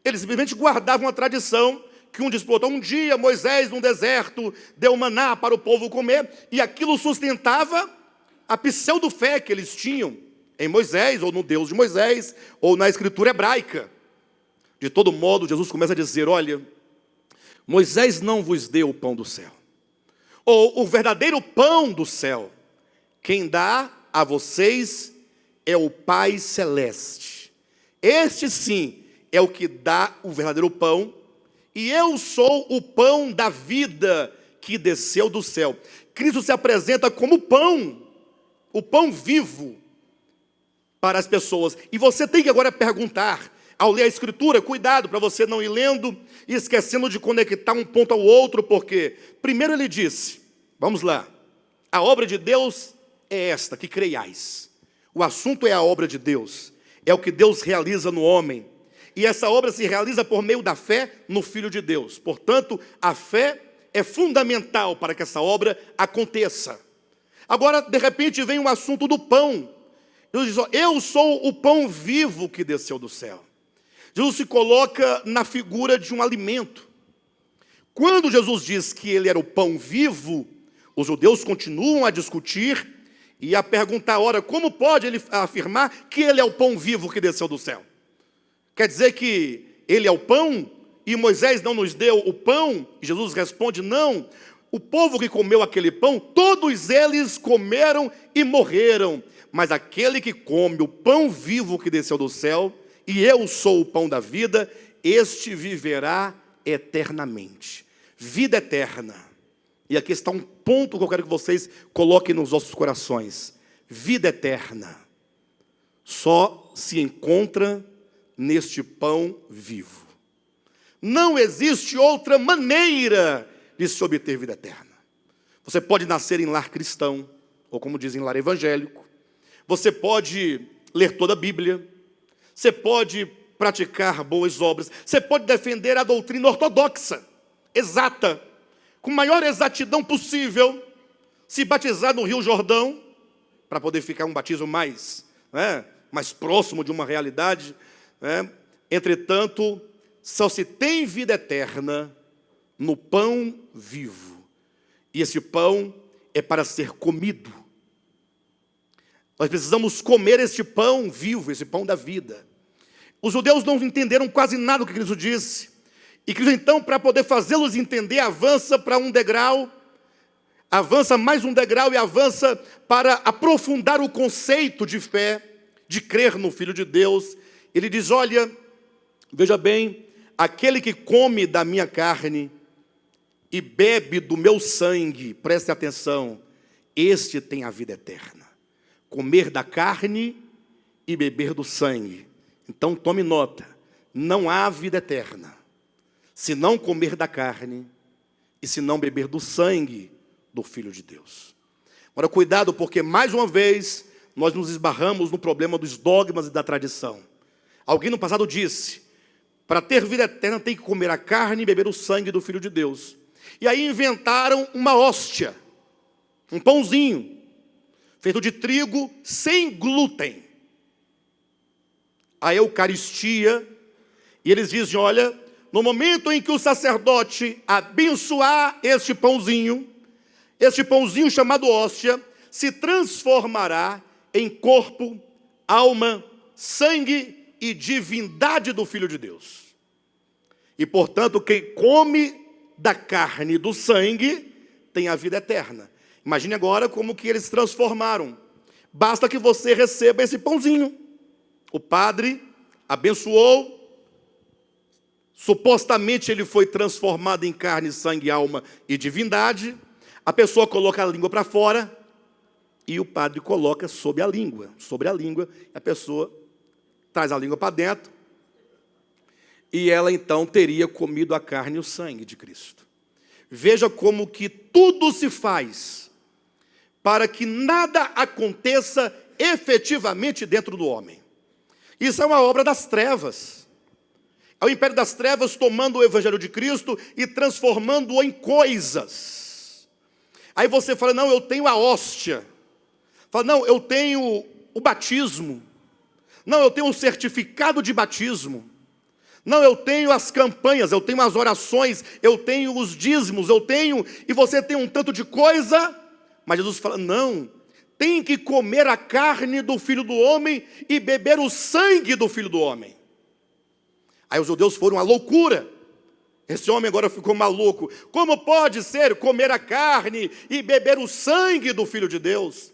eles simplesmente guardavam a tradição que um diz para o outro: um dia Moisés no deserto deu maná para o povo comer, e aquilo sustentava a pseudo-fé que eles tinham em Moisés, ou no Deus de Moisés, ou na escritura hebraica. De todo modo, Jesus começa a dizer: olha, Moisés não vos deu o pão do céu, ou o verdadeiro pão do céu, quem dá a vocês é o Pai Celeste. Este sim é o que dá o verdadeiro pão, e eu sou o pão da vida que desceu do céu. Cristo se apresenta como pão, o pão vivo para as pessoas. E você tem que agora perguntar, ao ler a Escritura, cuidado para você não ir lendo e esquecendo de conectar um ponto ao outro, porque primeiro ele disse, vamos lá, a obra de Deus é esta, que creiais. O assunto é a obra de Deus, é o que Deus realiza no homem, e essa obra se realiza por meio da fé no Filho de Deus. Portanto, a fé é fundamental para que essa obra aconteça. Agora, de repente, vem o assunto do pão. Jesus diz: eu sou o pão vivo que desceu do céu. Jesus se coloca na figura de um alimento. Quando Jesus diz que ele era o pão vivo, os judeus continuam a discutir e a perguntar: ora, como pode ele afirmar que ele é o pão vivo que desceu do céu? Quer dizer que ele é o pão e Moisés não nos deu o pão? E Jesus responde: não, o povo que comeu aquele pão, todos eles comeram e morreram, mas aquele que come o pão vivo que desceu do céu, e eu sou o pão da vida, este viverá eternamente. Vida eterna. E aqui está um ponto que eu quero que vocês coloquem nos vossos corações. Vida eterna só se encontra neste pão vivo. Não existe outra maneira de se obter vida eterna. Você pode nascer em lar cristão, ou como dizem, lar evangélico. Você pode ler toda a Bíblia. Você pode praticar boas obras. Você pode defender a doutrina ortodoxa, exata, com a maior exatidão possível, se batizar no Rio Jordão, para poder ficar um batismo mais próximo de uma realidade. Entretanto, só se tem vida eterna no pão vivo. E esse pão é para ser comido. Nós precisamos comer este pão vivo, esse pão da vida. Os judeus não entenderam quase nada do que Cristo disse. E Cristo, então, para poder fazê-los entender, avança para um degrau, avança mais um degrau e avança para aprofundar o conceito de fé, de crer no Filho de Deus. Ele diz: olha, veja bem, aquele que come da minha carne e bebe do meu sangue, preste atenção, este tem a vida eterna. Comer da carne e beber do sangue. Então tome nota, não há vida eterna se não comer da carne e se não beber do sangue do Filho de Deus. Agora cuidado, porque mais uma vez nós nos esbarramos no problema dos dogmas e da tradição. Alguém no passado disse: para ter vida eterna tem que comer a carne e beber o sangue do Filho de Deus. E aí inventaram uma hóstia, um pãozinho, feito de trigo sem glúten, a Eucaristia. E eles dizem: olha, no momento em que o sacerdote abençoar este pãozinho chamado hóstia, se transformará em corpo, alma, sangue e divindade do Filho de Deus. E portanto, quem come da carne e do sangue tem a vida eterna. Imagine agora como que eles se transformaram. Basta que você receba esse pãozinho. O padre abençoou, supostamente ele foi transformado em carne, sangue, alma e divindade. A pessoa coloca a língua para fora e o padre coloca sobre a língua, a pessoa traz a língua para dentro e ela então teria comido a carne e o sangue de Cristo. Veja como que tudo se faz para que nada aconteça efetivamente dentro do homem. Isso é uma obra das trevas. É o império das trevas tomando o evangelho de Cristo e transformando-o em coisas. Aí você fala, não, eu tenho a hóstia. Fala, não, eu tenho o batismo. Não, eu tenho o certificado de batismo. Não, eu tenho as campanhas, eu tenho as orações, eu tenho os dízimos, eu tenho... E você tem um tanto de coisa, mas Jesus fala, não, tem que comer a carne do Filho do Homem e beber o sangue do Filho do Homem. Aí os judeus foram à loucura. Esse homem agora ficou maluco. Como pode ser comer a carne e beber o sangue do Filho de Deus?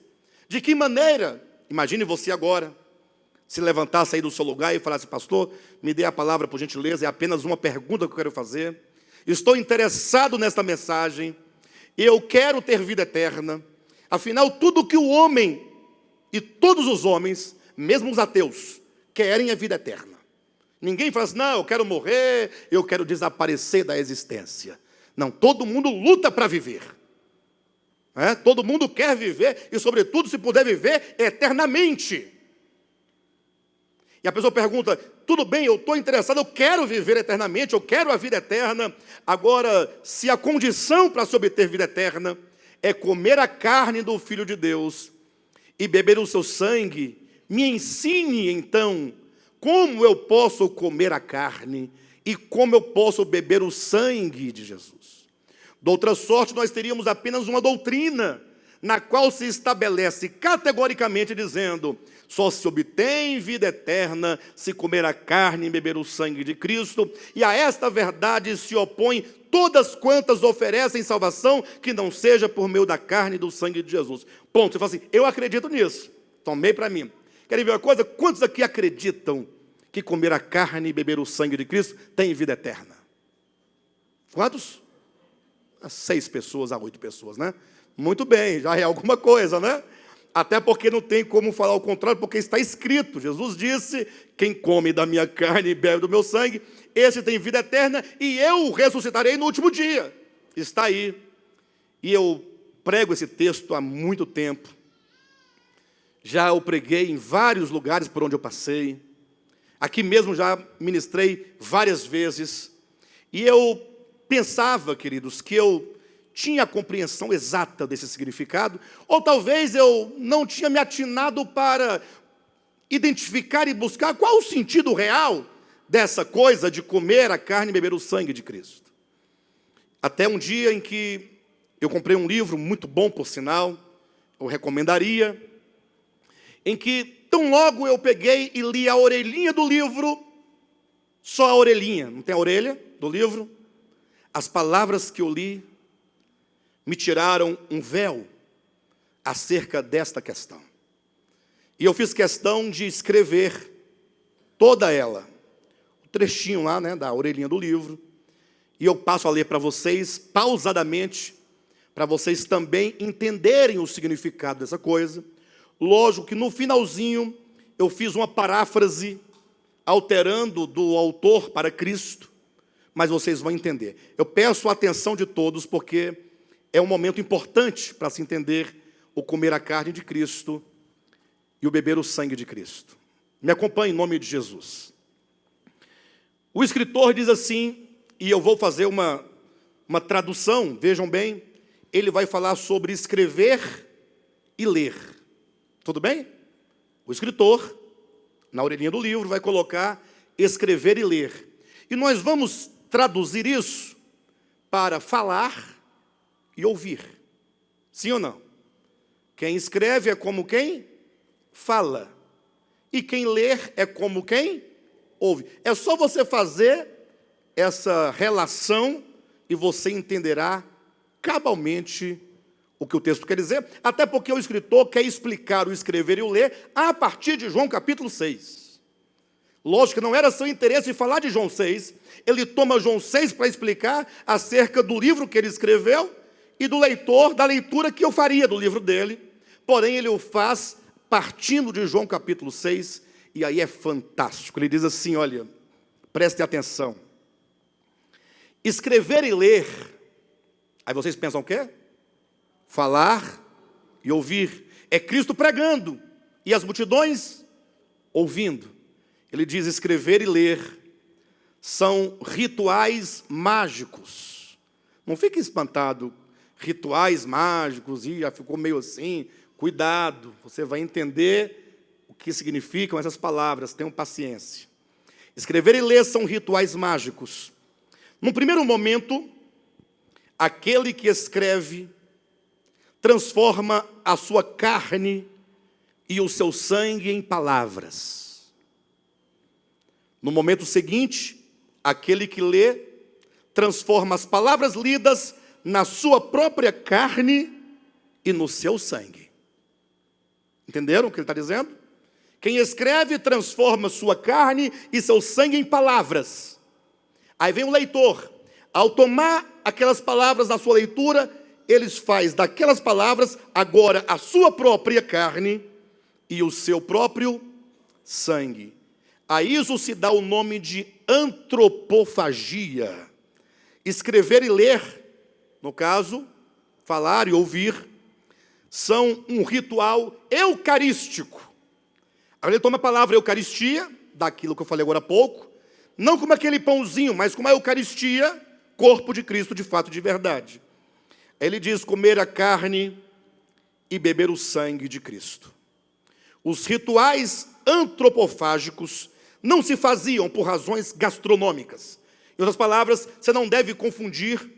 De que maneira? Imagine você agora se levantasse aí do seu lugar e falasse, pastor, me dê a palavra por gentileza, é apenas uma pergunta que eu quero fazer. Estou interessado nesta mensagem, eu quero ter vida eterna. Afinal, tudo que o homem e todos os homens, mesmo os ateus, querem é vida eterna. Ninguém fala assim, não, eu quero morrer, eu quero desaparecer da existência. Não, todo mundo luta para viver. Todo mundo quer viver e, sobretudo, se puder viver eternamente. E a pessoa pergunta, tudo bem, eu estou interessado, eu quero viver eternamente, eu quero a vida eterna. Agora, se a condição para se obter vida eterna é comer a carne do Filho de Deus e beber o seu sangue, me ensine então como eu posso comer a carne e como eu posso beber o sangue de Jesus. De outra sorte, nós teríamos apenas uma doutrina na qual se estabelece categoricamente dizendo, só se obtém vida eterna se comer a carne e beber o sangue de Cristo, e a esta verdade se opõem todas quantas oferecem salvação que não seja por meio da carne e do sangue de Jesus. Ponto. Você fala assim, eu acredito nisso, tomei para mim. Querem ver uma coisa? Quantos aqui acreditam que comer a carne e beber o sangue de Cristo tem vida eterna? Quantos? 6 pessoas a 8 pessoas, né? Muito bem, já é alguma coisa, né? Até porque não tem como falar o contrário, porque está escrito. Jesus disse, quem come da minha carne e bebe do meu sangue, esse tem vida eterna e eu o ressuscitarei no último dia. Está aí. E eu prego esse texto há muito tempo. Já o preguei em vários lugares por onde eu passei. Aqui mesmo já ministrei várias vezes. E eu pensava, queridos, que eu tinha a compreensão exata desse significado, ou talvez eu não tinha me atinado para identificar e buscar qual o sentido real dessa coisa de comer a carne e beber o sangue de Cristo. Até um dia em que eu comprei um livro muito bom, por sinal, eu recomendaria, em que tão logo eu peguei e li a orelhinha do livro, só a orelhinha, não tem a orelha do livro? As palavras que eu li me tiraram um véu acerca desta questão. E eu fiz questão de escrever toda ela, o trechinho lá, né, da orelhinha do livro, e eu passo a ler para vocês pausadamente, para vocês também entenderem o significado dessa coisa. Lógico que no finalzinho eu fiz uma paráfrase, alterando do autor para Cristo, mas vocês vão entender. Eu peço a atenção de todos, porque é um momento importante para se entender o comer a carne de Cristo e o beber o sangue de Cristo. Me acompanhe em nome de Jesus. O escritor diz assim, e eu vou fazer uma tradução, vejam bem, ele vai falar sobre escrever e ler. Tudo bem? O escritor, na orelhinha do livro, vai colocar escrever e ler. E nós vamos traduzir isso para falar e ouvir. Sim ou não? Quem escreve é como quem fala. E quem lê é como quem ouve. É só você fazer essa relação e você entenderá cabalmente o que o texto quer dizer, até porque o escritor quer explicar o escrever e o ler a partir de João capítulo 6. Lógico que não era seu interesse falar de João 6, ele toma João 6 para explicar acerca do livro que ele escreveu e do leitor, da leitura que eu faria do livro dele, porém ele o faz partindo de João capítulo 6, e aí é fantástico. Ele diz assim, olha, prestem atenção, escrever e ler, aí vocês pensam o quê? Falar e ouvir, é Cristo pregando, e as multidões ouvindo, Ele diz: escrever e ler são rituais mágicos. Não fique espantado, rituais mágicos, e já ficou meio assim. Cuidado, você vai entender o que significam essas palavras, tenham paciência. Escrever e ler são rituais mágicos. No primeiro momento, aquele que escreve transforma a sua carne e o seu sangue em palavras. No momento seguinte, aquele que lê transforma as palavras lidas na sua própria carne e no seu sangue. Entenderam o que ele está dizendo? Quem escreve transforma sua carne e seu sangue em palavras. Aí vem o leitor. Ao tomar aquelas palavras na sua leitura, ele faz daquelas palavras agora a sua própria carne e o seu próprio sangue. A isso se dá o nome de antropofagia. Escrever e ler, no caso, falar e ouvir, são um ritual eucarístico. Agora ele toma a palavra eucaristia, daquilo que eu falei agora há pouco, não como aquele pãozinho, mas como a eucaristia, corpo de Cristo de fato, de verdade. Ele diz: comer a carne e beber o sangue de Cristo. Os rituais antropofágicos não se faziam por razões gastronômicas. Em outras palavras, você não deve confundir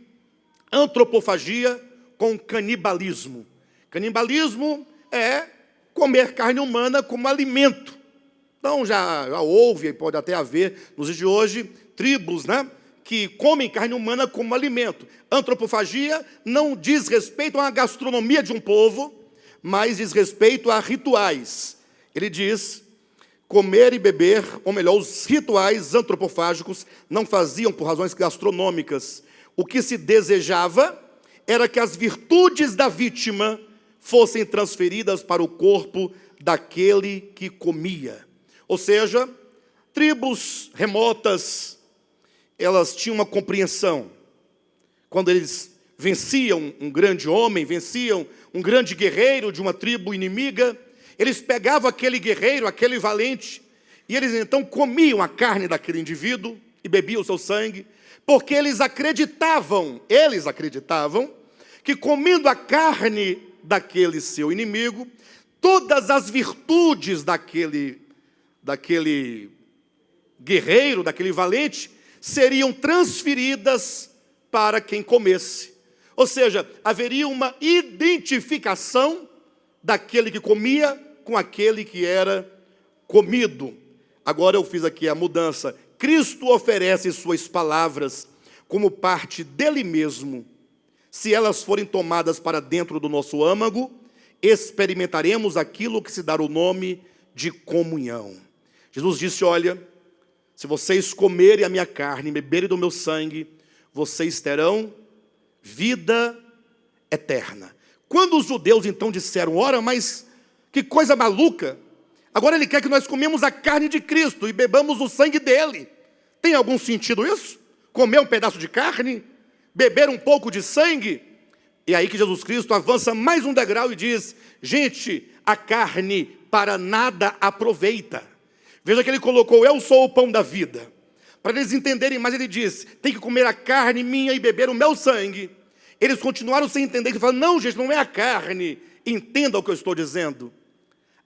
antropofagia com canibalismo. Canibalismo é comer carne humana como alimento. Então já houve, e pode até haver nos dias de hoje, tribos, que comem carne humana como alimento. Antropofagia não diz respeito à gastronomia de um povo, mas diz respeito a rituais. Ele diz: comer e beber, ou melhor, os rituais antropofágicos não faziam por razões gastronômicas. O que se desejava era que as virtudes da vítima fossem transferidas para o corpo daquele que comia. Ou seja, tribos remotas, elas tinham uma compreensão. Quando eles venciam um grande homem, venciam um grande guerreiro de uma tribo inimiga, eles pegavam aquele guerreiro, aquele valente, e eles então comiam a carne daquele indivíduo e bebiam o seu sangue, porque eles acreditavam que comendo a carne daquele seu inimigo, todas as virtudes daquele guerreiro, daquele valente, seriam transferidas para quem comesse. Ou seja, haveria uma identificação daquele que comia com aquele que era comido. Agora eu fiz aqui a mudança. Cristo oferece suas palavras como parte dele mesmo. Se elas forem tomadas para dentro do nosso âmago, experimentaremos aquilo que se dá o nome de comunhão. Jesus disse: olha, se vocês comerem a minha carne e beberem do meu sangue, vocês terão vida eterna. Quando os judeus então disseram: ora, mas que coisa maluca, agora ele quer que nós comemos a carne de Cristo e bebamos o sangue dele. Tem algum sentido isso? Comer um pedaço de carne? Beber um pouco de sangue? E aí que Jesus Cristo avança mais um degrau e diz: gente, a carne para nada aproveita. Veja que ele colocou: eu sou o pão da vida. Para eles entenderem mais, ele diz: tem que comer a carne minha e beber o meu sangue. Eles continuaram sem entender, ele fala: não, gente, não é a carne. Entenda o que eu estou dizendo.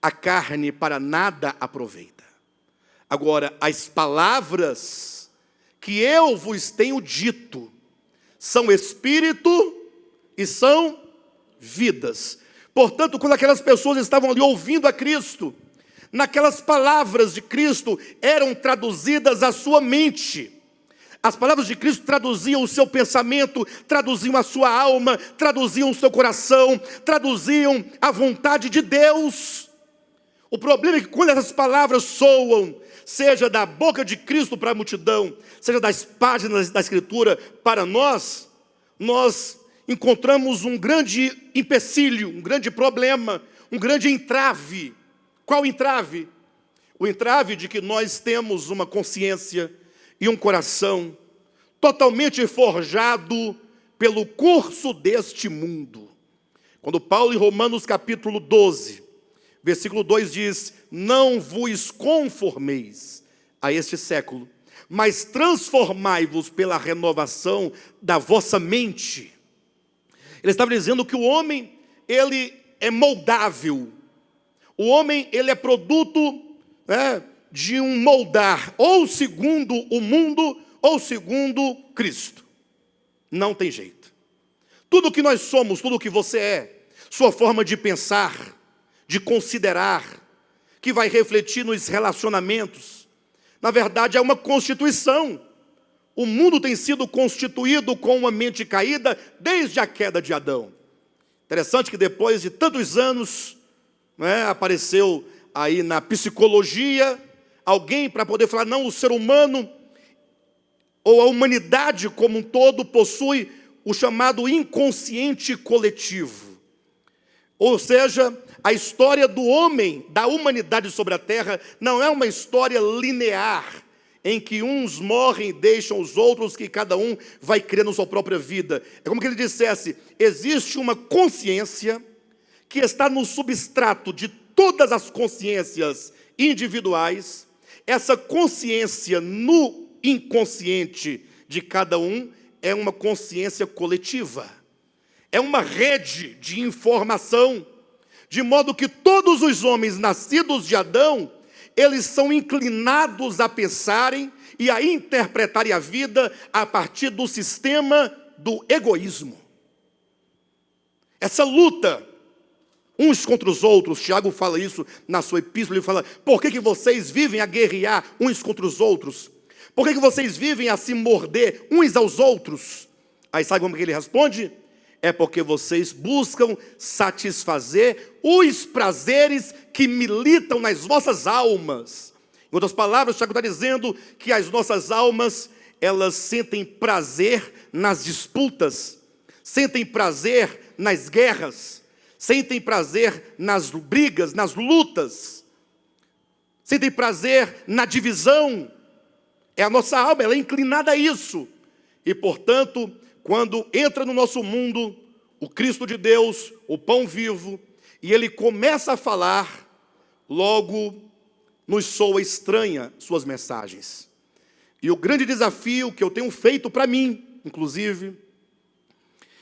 A carne para nada aproveita. Agora, as palavras que eu vos tenho dito são espírito e são vidas. Portanto, quando aquelas pessoas estavam ali ouvindo a Cristo, naquelas palavras de Cristo eram traduzidas a sua mente. As palavras de Cristo traduziam o seu pensamento, traduziam a sua alma, traduziam o seu coração, traduziam a vontade de Deus. O problema é que quando essas palavras soam, seja da boca de Cristo para a multidão, seja das páginas da Escritura para nós encontramos um grande empecilho, um grande problema, um grande entrave. Qual entrave? O entrave de que nós temos uma consciência e um coração totalmente forjado pelo curso deste mundo. Quando Paulo, em Romanos capítulo 12, versículo 2 diz: não vos conformeis. a este século, mas transformai-vos pela renovação da vossa mente. Ele estava dizendo que o homem, ele é moldável. O homem, ele é produto, de um moldar, ou segundo o mundo, ou segundo Cristo. Não tem jeito. Tudo que nós somos, tudo que você é, sua forma de pensar, de considerar, que vai refletir nos relacionamentos, na verdade é uma constituição. O mundo tem sido constituído com uma mente caída desde a queda de Adão. Interessante que depois de tantos anos, apareceu aí na psicologia alguém para poder falar, não, o ser humano ou a humanidade como um todo possui o chamado inconsciente coletivo. Ou seja, a história do homem, da humanidade sobre a terra, não é uma história linear, em que uns morrem e deixam os outros, que cada um vai criando sua própria vida. É como que ele dissesse, existe uma consciência que está no substrato de todas as consciências individuais. Essa consciência no inconsciente de cada um é uma consciência coletiva. É uma rede de informação, de modo que todos os homens nascidos de Adão, eles são inclinados a pensarem e a interpretarem a vida a partir do sistema do egoísmo. Essa luta uns contra os outros, Tiago fala isso na sua epístola, ele fala, por que vocês vivem a guerrear uns contra os outros? Por que vocês vivem a se morder uns aos outros? Aí sabe como que ele responde? É porque vocês buscam satisfazer os prazeres que militam nas vossas almas. Em outras palavras, Tiago está dizendo que as nossas almas, elas sentem prazer nas disputas, sentem prazer nas guerras, sentem prazer nas brigas, nas lutas, sentem prazer na divisão. É a nossa alma, ela é inclinada a isso. E, portanto, quando entra no nosso mundo o Cristo de Deus, o pão vivo, e ele começa a falar, logo nos soa estranha suas mensagens. E o grande desafio que eu tenho feito para mim, inclusive,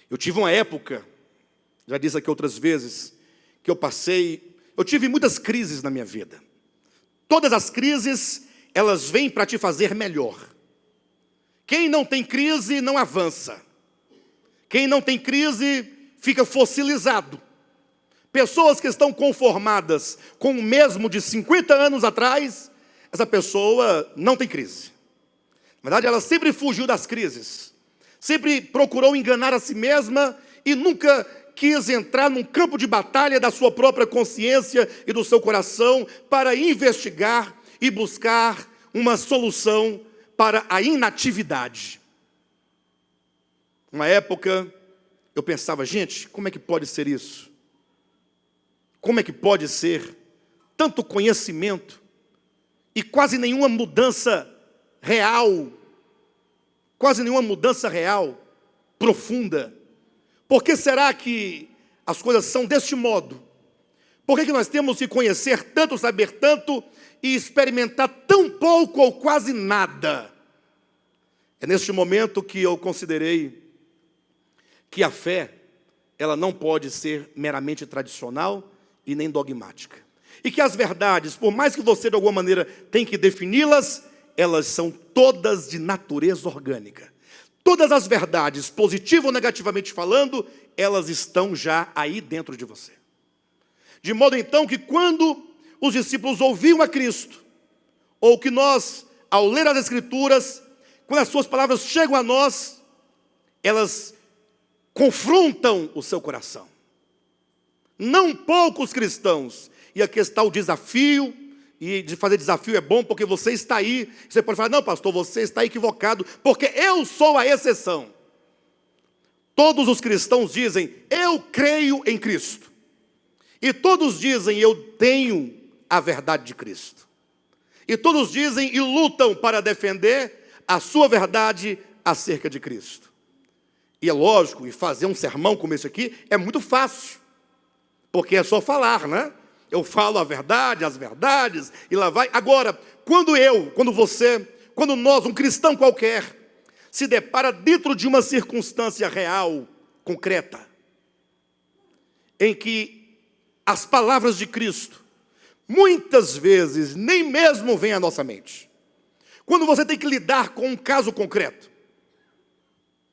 eu tive uma época, já disse aqui outras vezes, que eu tive muitas crises na minha vida. Todas as crises, elas vêm para te fazer melhor. Quem não tem crise não avança. Quem não tem crise fica fossilizado. Pessoas que estão conformadas com o mesmo de 50 anos atrás, essa pessoa não tem crise. Na verdade, ela sempre fugiu das crises. Sempre procurou enganar a si mesma e nunca quis entrar num campo de batalha da sua própria consciência e do seu coração para investigar e buscar uma solução para a inatividade. Uma época, eu pensava, gente, como é que pode ser isso? Como é que pode ser tanto conhecimento e quase nenhuma mudança real? Quase nenhuma mudança real, profunda. Por que será que as coisas são deste modo? Por que nós temos que conhecer tanto, saber tanto e experimentar tão pouco ou quase nada? É neste momento que eu considerei que a fé, ela não pode ser meramente tradicional e nem dogmática. E que as verdades, por mais que você de alguma maneira tenha que defini-las, elas são todas de natureza orgânica. Todas as verdades, positiva ou negativamente falando, elas estão já aí dentro de você. De modo então que quando os discípulos ouviam a Cristo, ou que nós, ao ler as Escrituras, quando as suas palavras chegam a nós, elas confrontam o seu coração. Não poucos cristãos, e aqui está o desafio, e de fazer desafio é bom porque você está aí, você pode falar, não pastor, você está equivocado, porque eu sou a exceção. Todos os cristãos dizem, eu creio em Cristo. E todos dizem, eu tenho a verdade de Cristo. E todos dizem e lutam para defender a sua verdade acerca de Cristo. E é lógico, e fazer um sermão como esse aqui é muito fácil. Porque é só falar, né? eu falo a verdade, as verdades, e lá vai. Agora, quando você, quando nós, um cristão qualquer, se depara dentro de uma circunstância real, concreta, em que as palavras de Cristo, muitas vezes, nem mesmo vêm à nossa mente. Quando você tem que lidar com um caso concreto,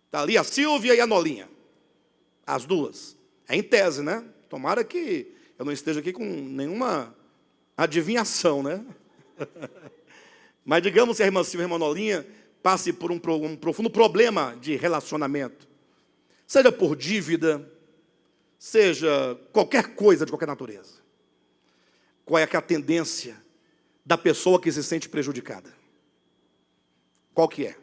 está ali a Silvia e a Nolinha, as duas, é em tese, né? Tomara que eu não esteja aqui com nenhuma adivinhação, né? Mas digamos que a irmã Silvia e a irmã Nolinha passe por um profundo problema de relacionamento, seja por dívida, seja qualquer coisa de qualquer natureza. Qual é que é a tendência da pessoa que se sente prejudicada? Qual que é?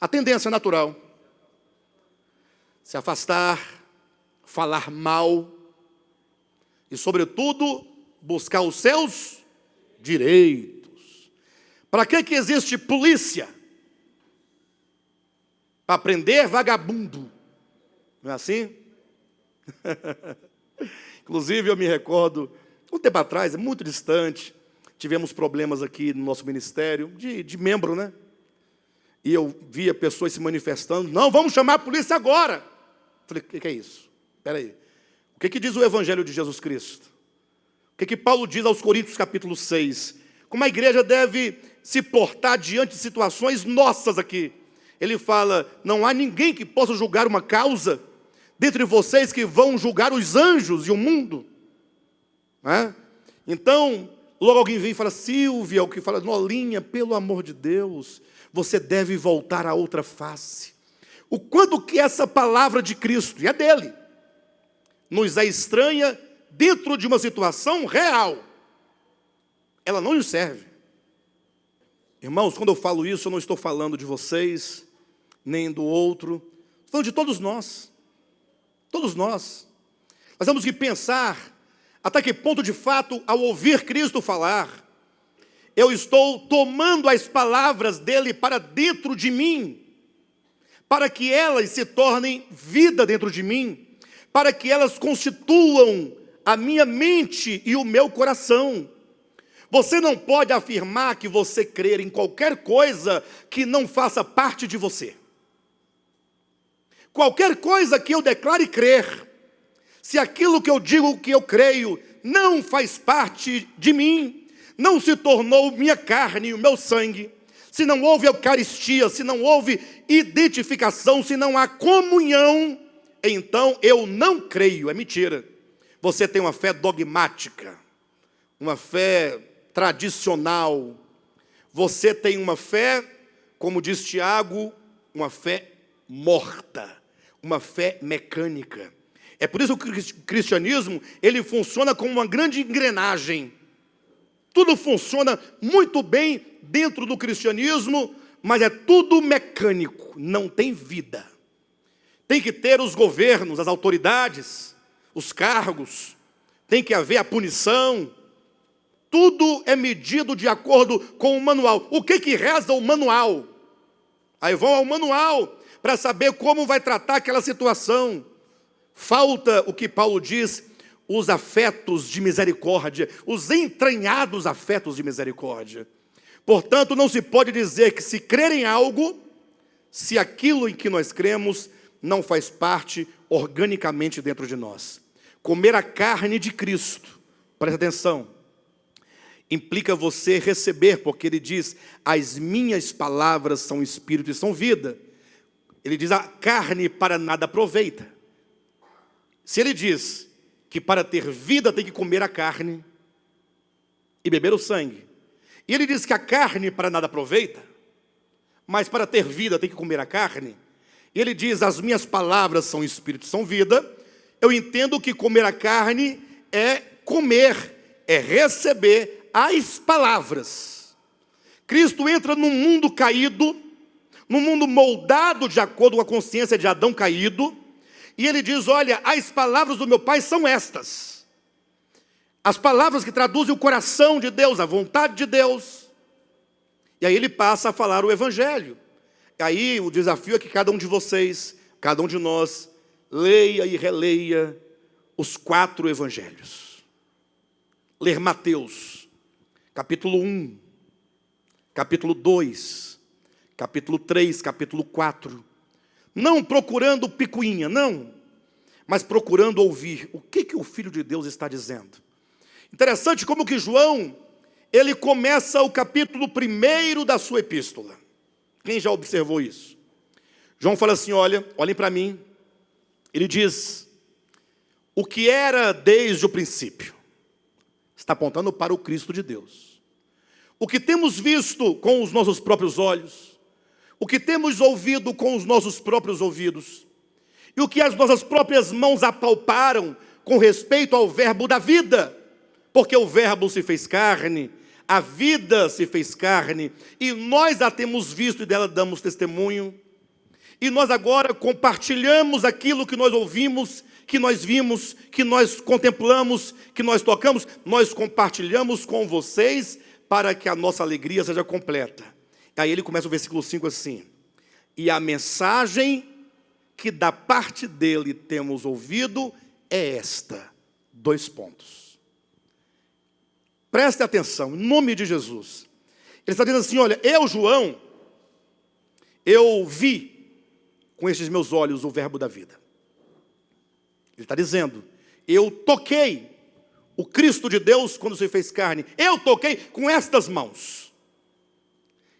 A tendência natural. Se afastar, falar mal e, sobretudo, buscar os seus direitos. Para que existe polícia? Para prender vagabundo. Não é assim? Inclusive, eu me recordo, um tempo atrás, muito distante, tivemos problemas aqui no nosso ministério, de membro, né? E eu via pessoas se manifestando, não, vamos chamar a polícia agora. Falei, o que é isso? Espera aí. O que diz o Evangelho de Jesus Cristo? O que Paulo diz aos Coríntios capítulo 6? Como a igreja deve se portar diante de situações nossas aqui. Ele fala, não há ninguém que possa julgar uma causa dentre vocês que vão julgar os anjos e o mundo. Então, logo alguém vem e fala, Silvia, o que fala, Nolinha, pelo amor de Deus, você deve voltar à outra face. O quanto que essa palavra de Cristo, e é dele, nos é estranha dentro de uma situação real. Ela não nos serve. Irmãos, quando eu falo isso, eu não estou falando de vocês, nem do outro. Estou falando de todos nós. Todos nós. Nós temos que pensar até que ponto, de fato, ao ouvir Cristo falar, eu estou tomando as palavras dele para dentro de mim, para que elas se tornem vida dentro de mim, para que elas constituam a minha mente e o meu coração. Você não pode afirmar que você crer em qualquer coisa que não faça parte de você. Qualquer coisa que eu declare crer, se aquilo que eu digo que eu creio não faz parte de mim, não se tornou minha carne e o meu sangue, se não houve eucaristia, se não houve identificação, se não há comunhão, então eu não creio, é mentira. Você tem uma fé dogmática, uma fé tradicional, você tem uma fé, como diz Tiago, uma fé morta, uma fé mecânica. É por isso que o cristianismo, ele funciona como uma grande engrenagem. Tudo funciona muito bem dentro do cristianismo, mas é tudo mecânico, não tem vida. Tem que ter os governos, as autoridades, os cargos, tem que haver a punição. Tudo é medido de acordo com o manual. O que reza o manual? Aí vão ao manual para saber como vai tratar aquela situação. Falta o que Paulo diz, os afetos de misericórdia, os entranhados afetos de misericórdia. Portanto, não se pode dizer que se crer em algo, se aquilo em que nós cremos não faz parte organicamente dentro de nós. Comer a carne de Cristo, presta atenção, implica você receber, porque ele diz, as minhas palavras são espírito e são vida. Ele diz, a carne para nada aproveita. Se ele diz que para ter vida tem que comer a carne e beber o sangue, e ele diz que a carne para nada aproveita, mas para ter vida tem que comer a carne, e ele diz, as minhas palavras são espírito e são vida, eu entendo que comer a carne é comer, é receber as palavras. Cristo entra num mundo caído, num mundo moldado de acordo com a consciência de Adão caído, e ele diz, olha, as palavras do meu Pai são estas. As palavras que traduzem o coração de Deus, a vontade de Deus. E aí ele passa a falar o Evangelho. E aí o desafio é que cada um de vocês, cada um de nós, leia e releia os 4 evangelhos. Ler Mateus, capítulo 1, capítulo 2, capítulo 3, capítulo 4. Não procurando picuinha, não, mas procurando ouvir o que o Filho de Deus está dizendo. Interessante como que João, ele começa o capítulo 1 da sua epístola. Quem já observou isso? João fala assim, olhem para mim. Ele diz, o que era desde o princípio. Está apontando para o Cristo de Deus. O que temos visto com os nossos próprios olhos, o que temos ouvido com os nossos próprios ouvidos, e o que as nossas próprias mãos apalparam com respeito ao verbo da vida, porque o verbo se fez carne, a vida se fez carne, e nós a temos visto e dela damos testemunho, e nós agora compartilhamos aquilo que nós ouvimos, que nós vimos, que nós contemplamos, que nós tocamos, nós compartilhamos com vocês para que a nossa alegria seja completa. Aí ele começa o versículo 5 assim, e a mensagem que da parte dele temos ouvido é esta, 2 pontos. Preste atenção, em nome de Jesus. Ele está dizendo assim, olha, eu, João, eu vi com estes meus olhos o verbo da vida. Ele está dizendo, eu toquei o Cristo de Deus quando se fez carne. Eu toquei com estas mãos.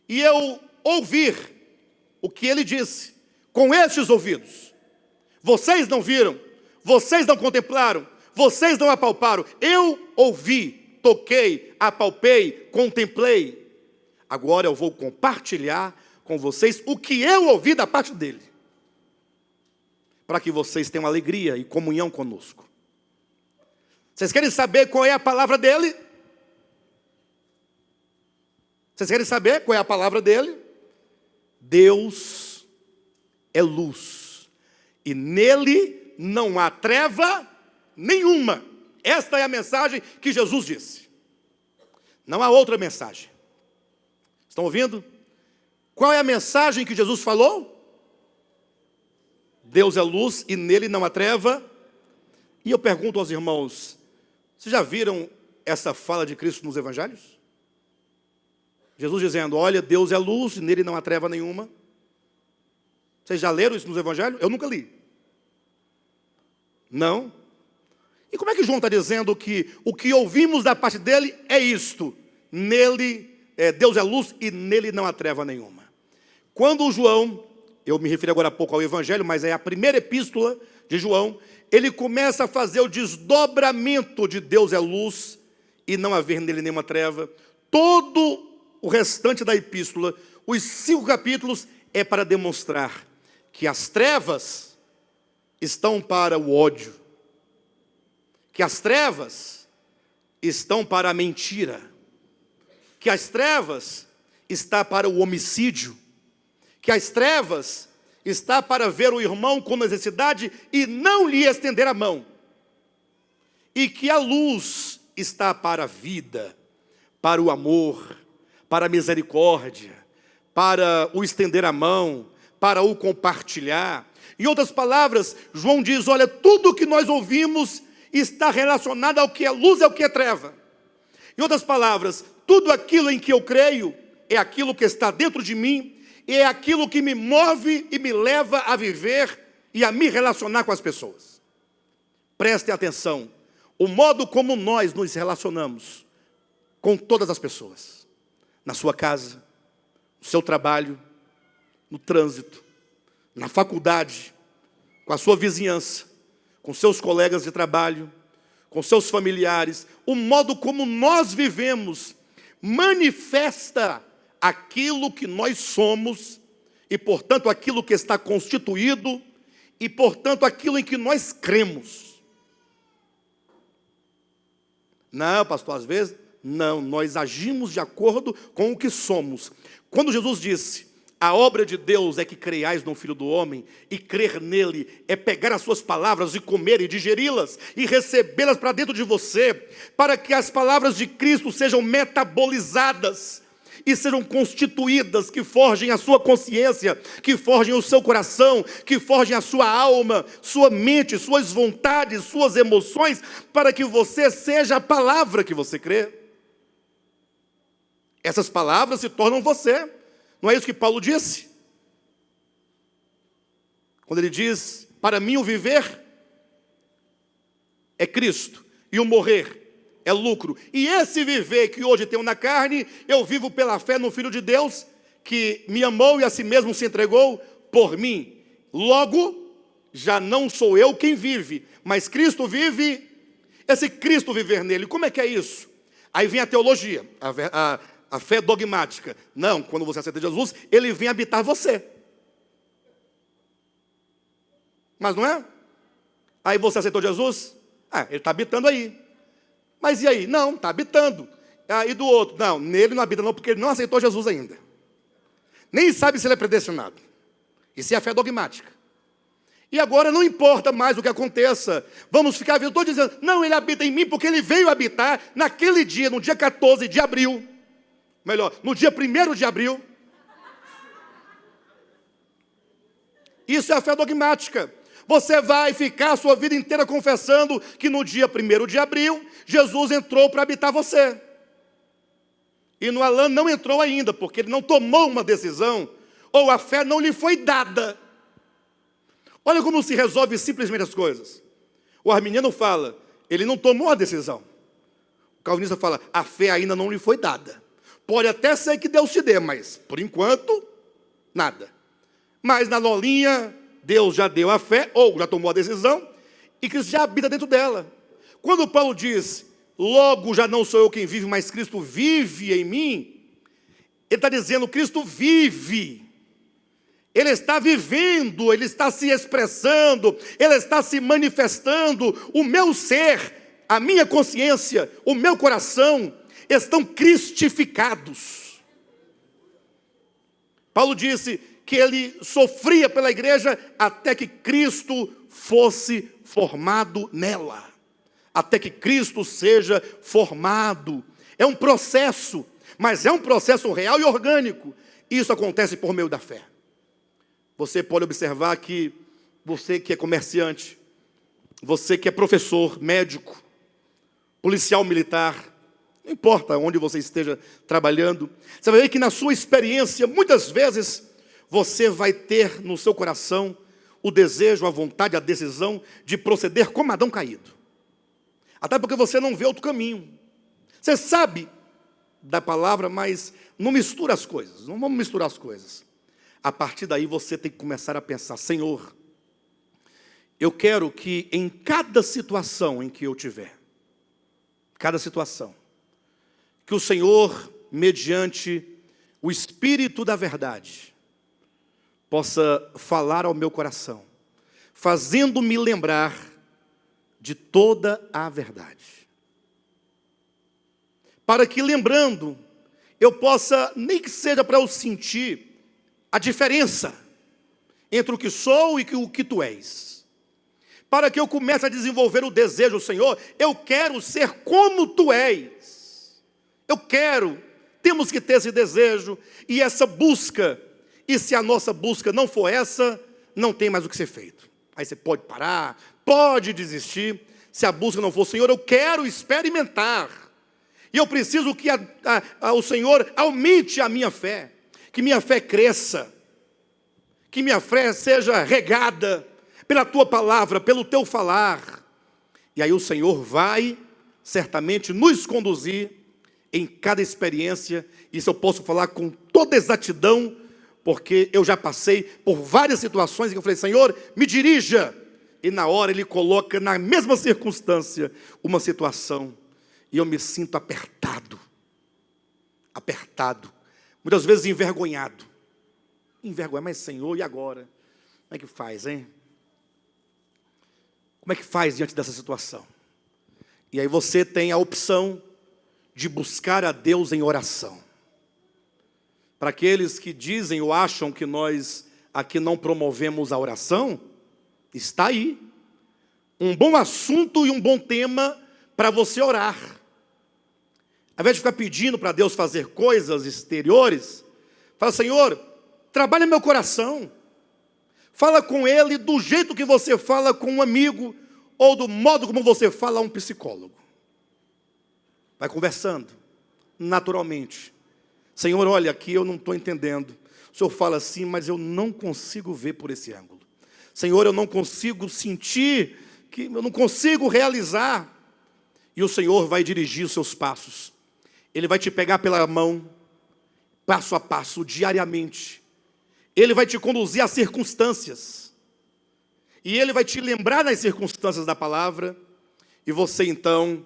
E eu ouvi o que ele disse com estes ouvidos. Vocês não viram, vocês não contemplaram, vocês não apalparam. Eu ouvi, toquei, apalpei, contemplei. Agora eu vou compartilhar com vocês o que eu ouvi da parte dele, para que vocês tenham alegria e comunhão conosco. Vocês querem saber qual é a palavra dele? Vocês querem saber qual é a palavra dele? Deus é luz, e nele não há treva nenhuma. Esta é a mensagem que Jesus disse. Não há outra mensagem. Estão ouvindo? Qual é a mensagem que Jesus falou? Deus é luz e nele não há treva. E eu pergunto aos irmãos, vocês já viram essa fala de Cristo nos evangelhos? Jesus dizendo, olha, Deus é luz e nele não há treva nenhuma. Vocês já leram isso nos evangelhos? Eu nunca li. Não? E como é que João está dizendo que o que ouvimos da parte dele é isto? Nele, Deus é luz e nele não há treva nenhuma. Quando João, eu me referi agora há pouco ao evangelho, mas é a primeira epístola de João, ele começa a fazer o desdobramento de Deus é luz e não haver nele nenhuma treva. Todo o restante da epístola, os 5 capítulos, é para demonstrar que as trevas estão para o ódio, que as trevas estão para a mentira, que as trevas está para o homicídio, que as trevas está para ver o irmão com necessidade e não lhe estender a mão, e que a luz está para a vida, para o amor, para a misericórdia, para o estender a mão, para o compartilhar. Em outras palavras, João diz, olha, tudo que nós ouvimos está relacionado ao que é luz e ao que é treva. Em outras palavras, tudo aquilo em que eu creio é aquilo que está dentro de mim, e é aquilo que me move e me leva a viver e a me relacionar com as pessoas. Prestem atenção, o modo como nós nos relacionamos com todas as pessoas, na sua casa, no seu trabalho, no trânsito, na faculdade, com a sua vizinhança, com seus colegas de trabalho, com seus familiares, o modo como nós vivemos manifesta aquilo que nós somos e, portanto, aquilo que está constituído e, portanto, aquilo em que nós cremos. Não, pastor, às vezes, não, nós agimos de acordo com o que somos. Quando Jesus disse, a obra de Deus é que creiais no Filho do Homem, e crer nele é pegar as suas palavras e comer e digeri-las e recebê-las para dentro de você, para que as palavras de Cristo sejam metabolizadas, e sejam constituídas, que forjem a sua consciência, que forjem o seu coração, que forjem a sua alma, sua mente, suas vontades, suas emoções, para que você seja a palavra que você crê. Essas palavras se tornam você. Não é isso que Paulo disse? Quando ele diz, para mim o viver é Cristo, e o morrer é lucro. E esse viver que hoje tenho na carne, eu vivo pela fé no Filho de Deus, que me amou e a si mesmo se entregou por mim. Logo, já não sou eu quem vive, mas Cristo vive. Esse Cristo viver nele, como é que é isso? Aí vem a teologia, a fé dogmática. Não, quando você aceita Jesus, ele vem habitar você. Mas não é? Aí você aceitou Jesus? Ele está habitando aí. Mas e aí? Não, está habitando. E do outro? Não, nele não habita não, porque ele não aceitou Jesus ainda. Nem sabe se ele é predestinado. Isso é a fé dogmática. E agora não importa mais o que aconteça. Vamos ficar vendo, estou dizendo, não, ele habita em mim porque ele veio habitar naquele dia, no dia 14 de abril. Melhor, no dia 1º de abril. Isso é a fé dogmática. Você vai ficar a sua vida inteira confessando que no dia 1º de abril, Jesus entrou para habitar você. E no Alan não entrou ainda, porque ele não tomou uma decisão, ou a fé não lhe foi dada. Olha como se resolve simplesmente as coisas. O arminiano fala, ele não tomou a decisão. O calvinista fala, a fé ainda não lhe foi dada. Pode até ser que Deus te dê, mas por enquanto, nada. Mas na lolinha, Deus já deu a fé, ou já tomou a decisão, e Cristo já habita dentro dela. Quando Paulo diz, logo já não sou eu quem vive, mas Cristo vive em mim, ele está dizendo, Cristo vive. Ele está vivendo, ele está se expressando, ele está se manifestando. O meu ser, a minha consciência, o meu coração estão cristificados. Paulo disse que ele sofria pela igreja até que Cristo fosse formado nela. Até que Cristo seja formado. É um processo, mas é um processo real e orgânico. Isso acontece por meio da fé. Você pode observar que você que é comerciante, você que é professor, médico, policial militar, não importa onde você esteja trabalhando, você vai ver que na sua experiência, muitas vezes, você vai ter no seu coração o desejo, a vontade, a decisão de proceder como Adão caído. Até porque você não vê outro caminho. Você sabe da palavra, mas não mistura as coisas. Não vamos misturar as coisas. A partir daí você tem que começar a pensar, Senhor, eu quero que em cada situação em que eu tiver, cada situação, que o Senhor, mediante o Espírito da verdade, possa falar ao meu coração, fazendo-me lembrar de toda a verdade. Para que lembrando, eu possa, nem que seja para eu sentir a diferença entre o que sou e o que tu és. Para que eu comece a desenvolver o desejo, Senhor, eu quero ser como tu és. Eu quero, temos que ter esse desejo e essa busca. E se a nossa busca não for essa, não tem mais o que ser feito. Aí você pode parar, pode desistir. Se a busca não for, Senhor, eu quero experimentar. E eu preciso que o Senhor aumente a minha fé. Que minha fé cresça. Que minha fé seja regada pela tua palavra, pelo teu falar. E aí o Senhor vai certamente nos conduzir em cada experiência. Isso eu posso falar com toda exatidão, porque eu já passei por várias situações em que eu falei, Senhor, me dirija. E na hora Ele coloca na mesma circunstância uma situação. E eu me sinto apertado. Apertado. Muitas vezes envergonhado. Envergonhado, mas Senhor, e agora? Como é que faz, hein? Como é que faz diante dessa situação? E aí você tem a opção de buscar a Deus em oração. Para aqueles que dizem ou acham que nós aqui não promovemos a oração, está aí. Um bom assunto e um bom tema para você orar. Ao invés de ficar pedindo para Deus fazer coisas exteriores, fala: Senhor, trabalha meu coração. Fala com Ele do jeito que você fala com um amigo, ou do modo como você fala a um psicólogo. Vai conversando, naturalmente. Senhor, olha, aqui eu não estou entendendo. O Senhor fala assim, mas eu não consigo ver por esse ângulo. Senhor, eu não consigo sentir, eu não consigo realizar. E o Senhor vai dirigir os seus passos. Ele vai te pegar pela mão, passo a passo, diariamente. Ele vai te conduzir às circunstâncias. E Ele vai te lembrar das circunstâncias da palavra. E você então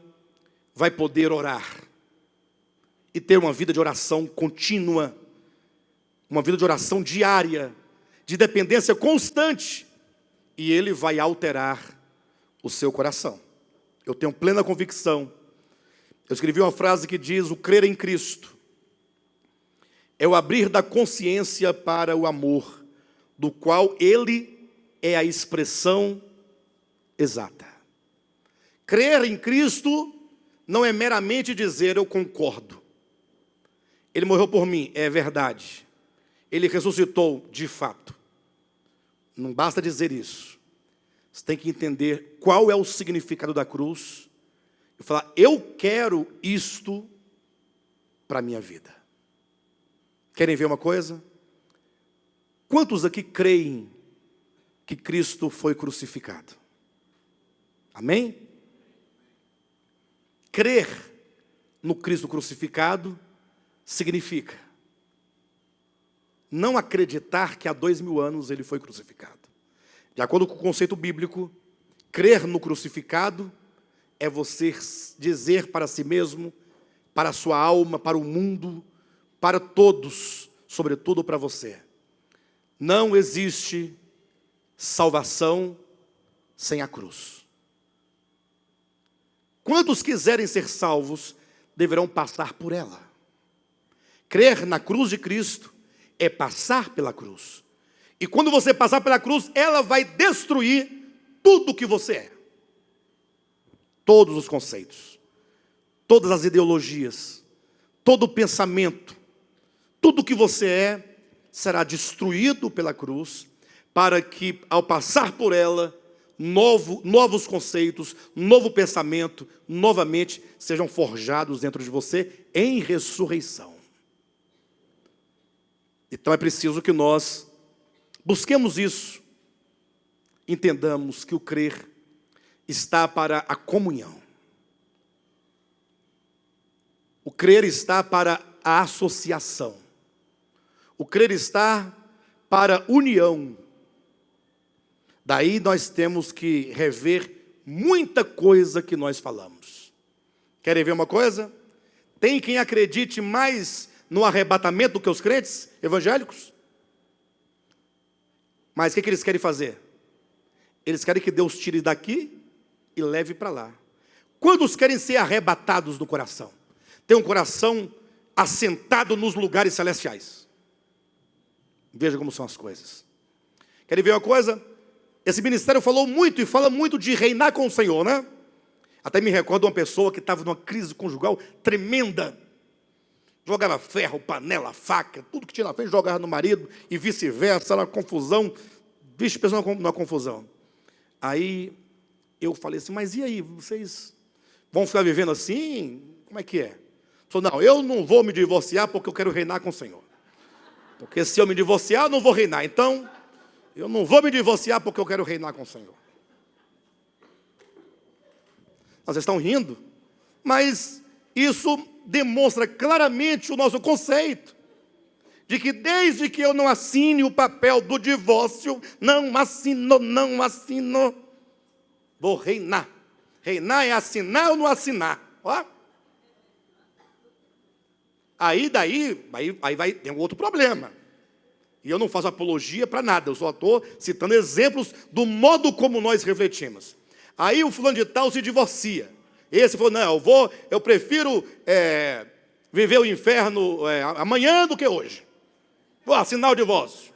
vai poder orar. E ter uma vida de oração contínua. Uma vida de oração diária. De dependência constante. E Ele vai alterar o seu coração. Eu tenho plena convicção. Eu escrevi uma frase que diz: o crer em Cristo é o abrir da consciência para o amor, do qual Ele é a expressão exata. Crer em Cristo não é meramente dizer eu concordo. Ele morreu por mim, é verdade. Ele ressuscitou de fato. Não basta dizer isso. Você tem que entender qual é o significado da cruz e falar: eu quero isto para a minha vida. Querem ver uma coisa? Quantos aqui creem que Cristo foi crucificado? Amém? Crer no Cristo crucificado significa não acreditar que há 2000 anos Ele foi crucificado. De acordo com o conceito bíblico, crer no crucificado é você dizer para si mesmo, para a sua alma, para o mundo, para todos, sobretudo para você: não existe salvação sem a cruz. Quantos quiserem ser salvos, deverão passar por ela. Crer na cruz de Cristo é passar pela cruz. E quando você passar pela cruz, ela vai destruir tudo o que você é. Todos os conceitos, todas as ideologias, todo o pensamento, tudo o que você é, será destruído pela cruz, para que ao passar por ela, novos conceitos, novo pensamento, novamente sejam forjados dentro de você em ressurreição. Então é preciso que nós busquemos isso, entendamos que o crer está para a comunhão. O crer está para a associação. O crer está para a união. Daí nós temos que rever muita coisa que nós falamos. Querem ver uma coisa? Tem quem acredite mais no arrebatamento do que os crentes evangélicos? Mas o que eles querem fazer? Eles querem que Deus tire daqui e leve para lá. Quantos querem ser arrebatados no coração? Ter um coração assentado nos lugares celestiais. Veja como são as coisas. Querem ver uma coisa? Esse ministério falou muito e fala muito de reinar com o Senhor, né? Até me recordo de uma pessoa que estava numa crise conjugal tremenda. Jogava ferro, panela, faca, tudo que tinha na frente jogava no marido e vice-versa, era uma confusão. Vixe, pensou numa confusão. Aí eu falei assim: mas e aí, vocês vão ficar vivendo assim? Como é que é? Falou: não, eu não vou me divorciar porque eu quero reinar com o Senhor. Porque se eu me divorciar, eu não vou reinar. Então, eu não vou me divorciar porque eu quero reinar com o Senhor. Vocês estão rindo, mas isso demonstra claramente o nosso conceito de que desde que eu não assine o papel do divórcio, não assino, vou reinar. Reinar é assinar ou não assinar. Ó. Aí vai ter um outro problema. E eu não faço apologia para nada, eu só estou citando exemplos do modo como nós refletimos. Aí o fulano de tal se divorcia. Esse falou: não, eu prefiro viver o inferno amanhã do que hoje. Vou assinar o divórcio.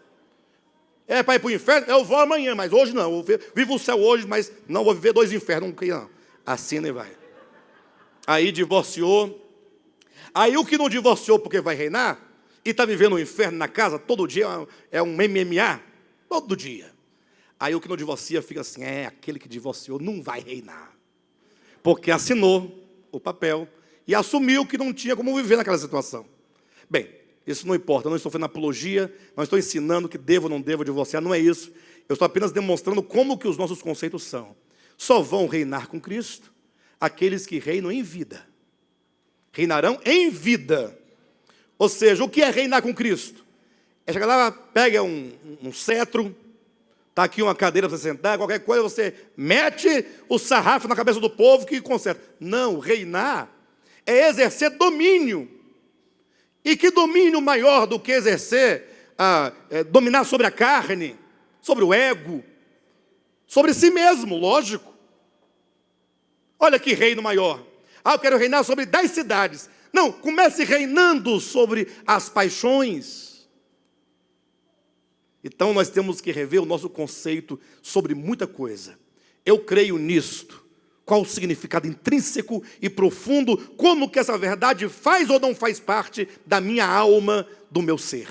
É para ir para o inferno? Eu vou amanhã, mas hoje não. Eu vivo o céu hoje, mas não vou viver 2 infernos. Não. Assina e vai. Aí divorciou. Aí o que não divorciou porque vai reinar, e está vivendo um inferno na casa, todo dia é um MMA, todo dia. Aí o que não divorcia fica assim, aquele que divorciou não vai reinar. Porque assinou o papel e assumiu que não tinha como viver naquela situação. Bem, isso não importa, eu não estou fazendo apologia, não estou ensinando que devo ou não devo divorciar, não é isso. Eu estou apenas demonstrando como que os nossos conceitos são. Só vão reinar com Cristo aqueles que reinam em vida. Reinarão em vida. Ou seja, o que é reinar com Cristo? É chegar lá, pega um cetro, está aqui uma cadeira para você sentar, qualquer coisa, você mete o sarrafo na cabeça do povo que conserta. Não, reinar é exercer domínio. E que domínio maior do que exercer, dominar sobre a carne, sobre o ego, sobre si mesmo, lógico. Olha que reino maior. Eu quero reinar sobre 10 cidades. Não, comece reinando sobre as paixões. Então nós temos que rever o nosso conceito sobre muita coisa. Eu creio nisto. Qual o significado intrínseco e profundo, como que essa verdade faz ou não faz parte da minha alma, do meu ser.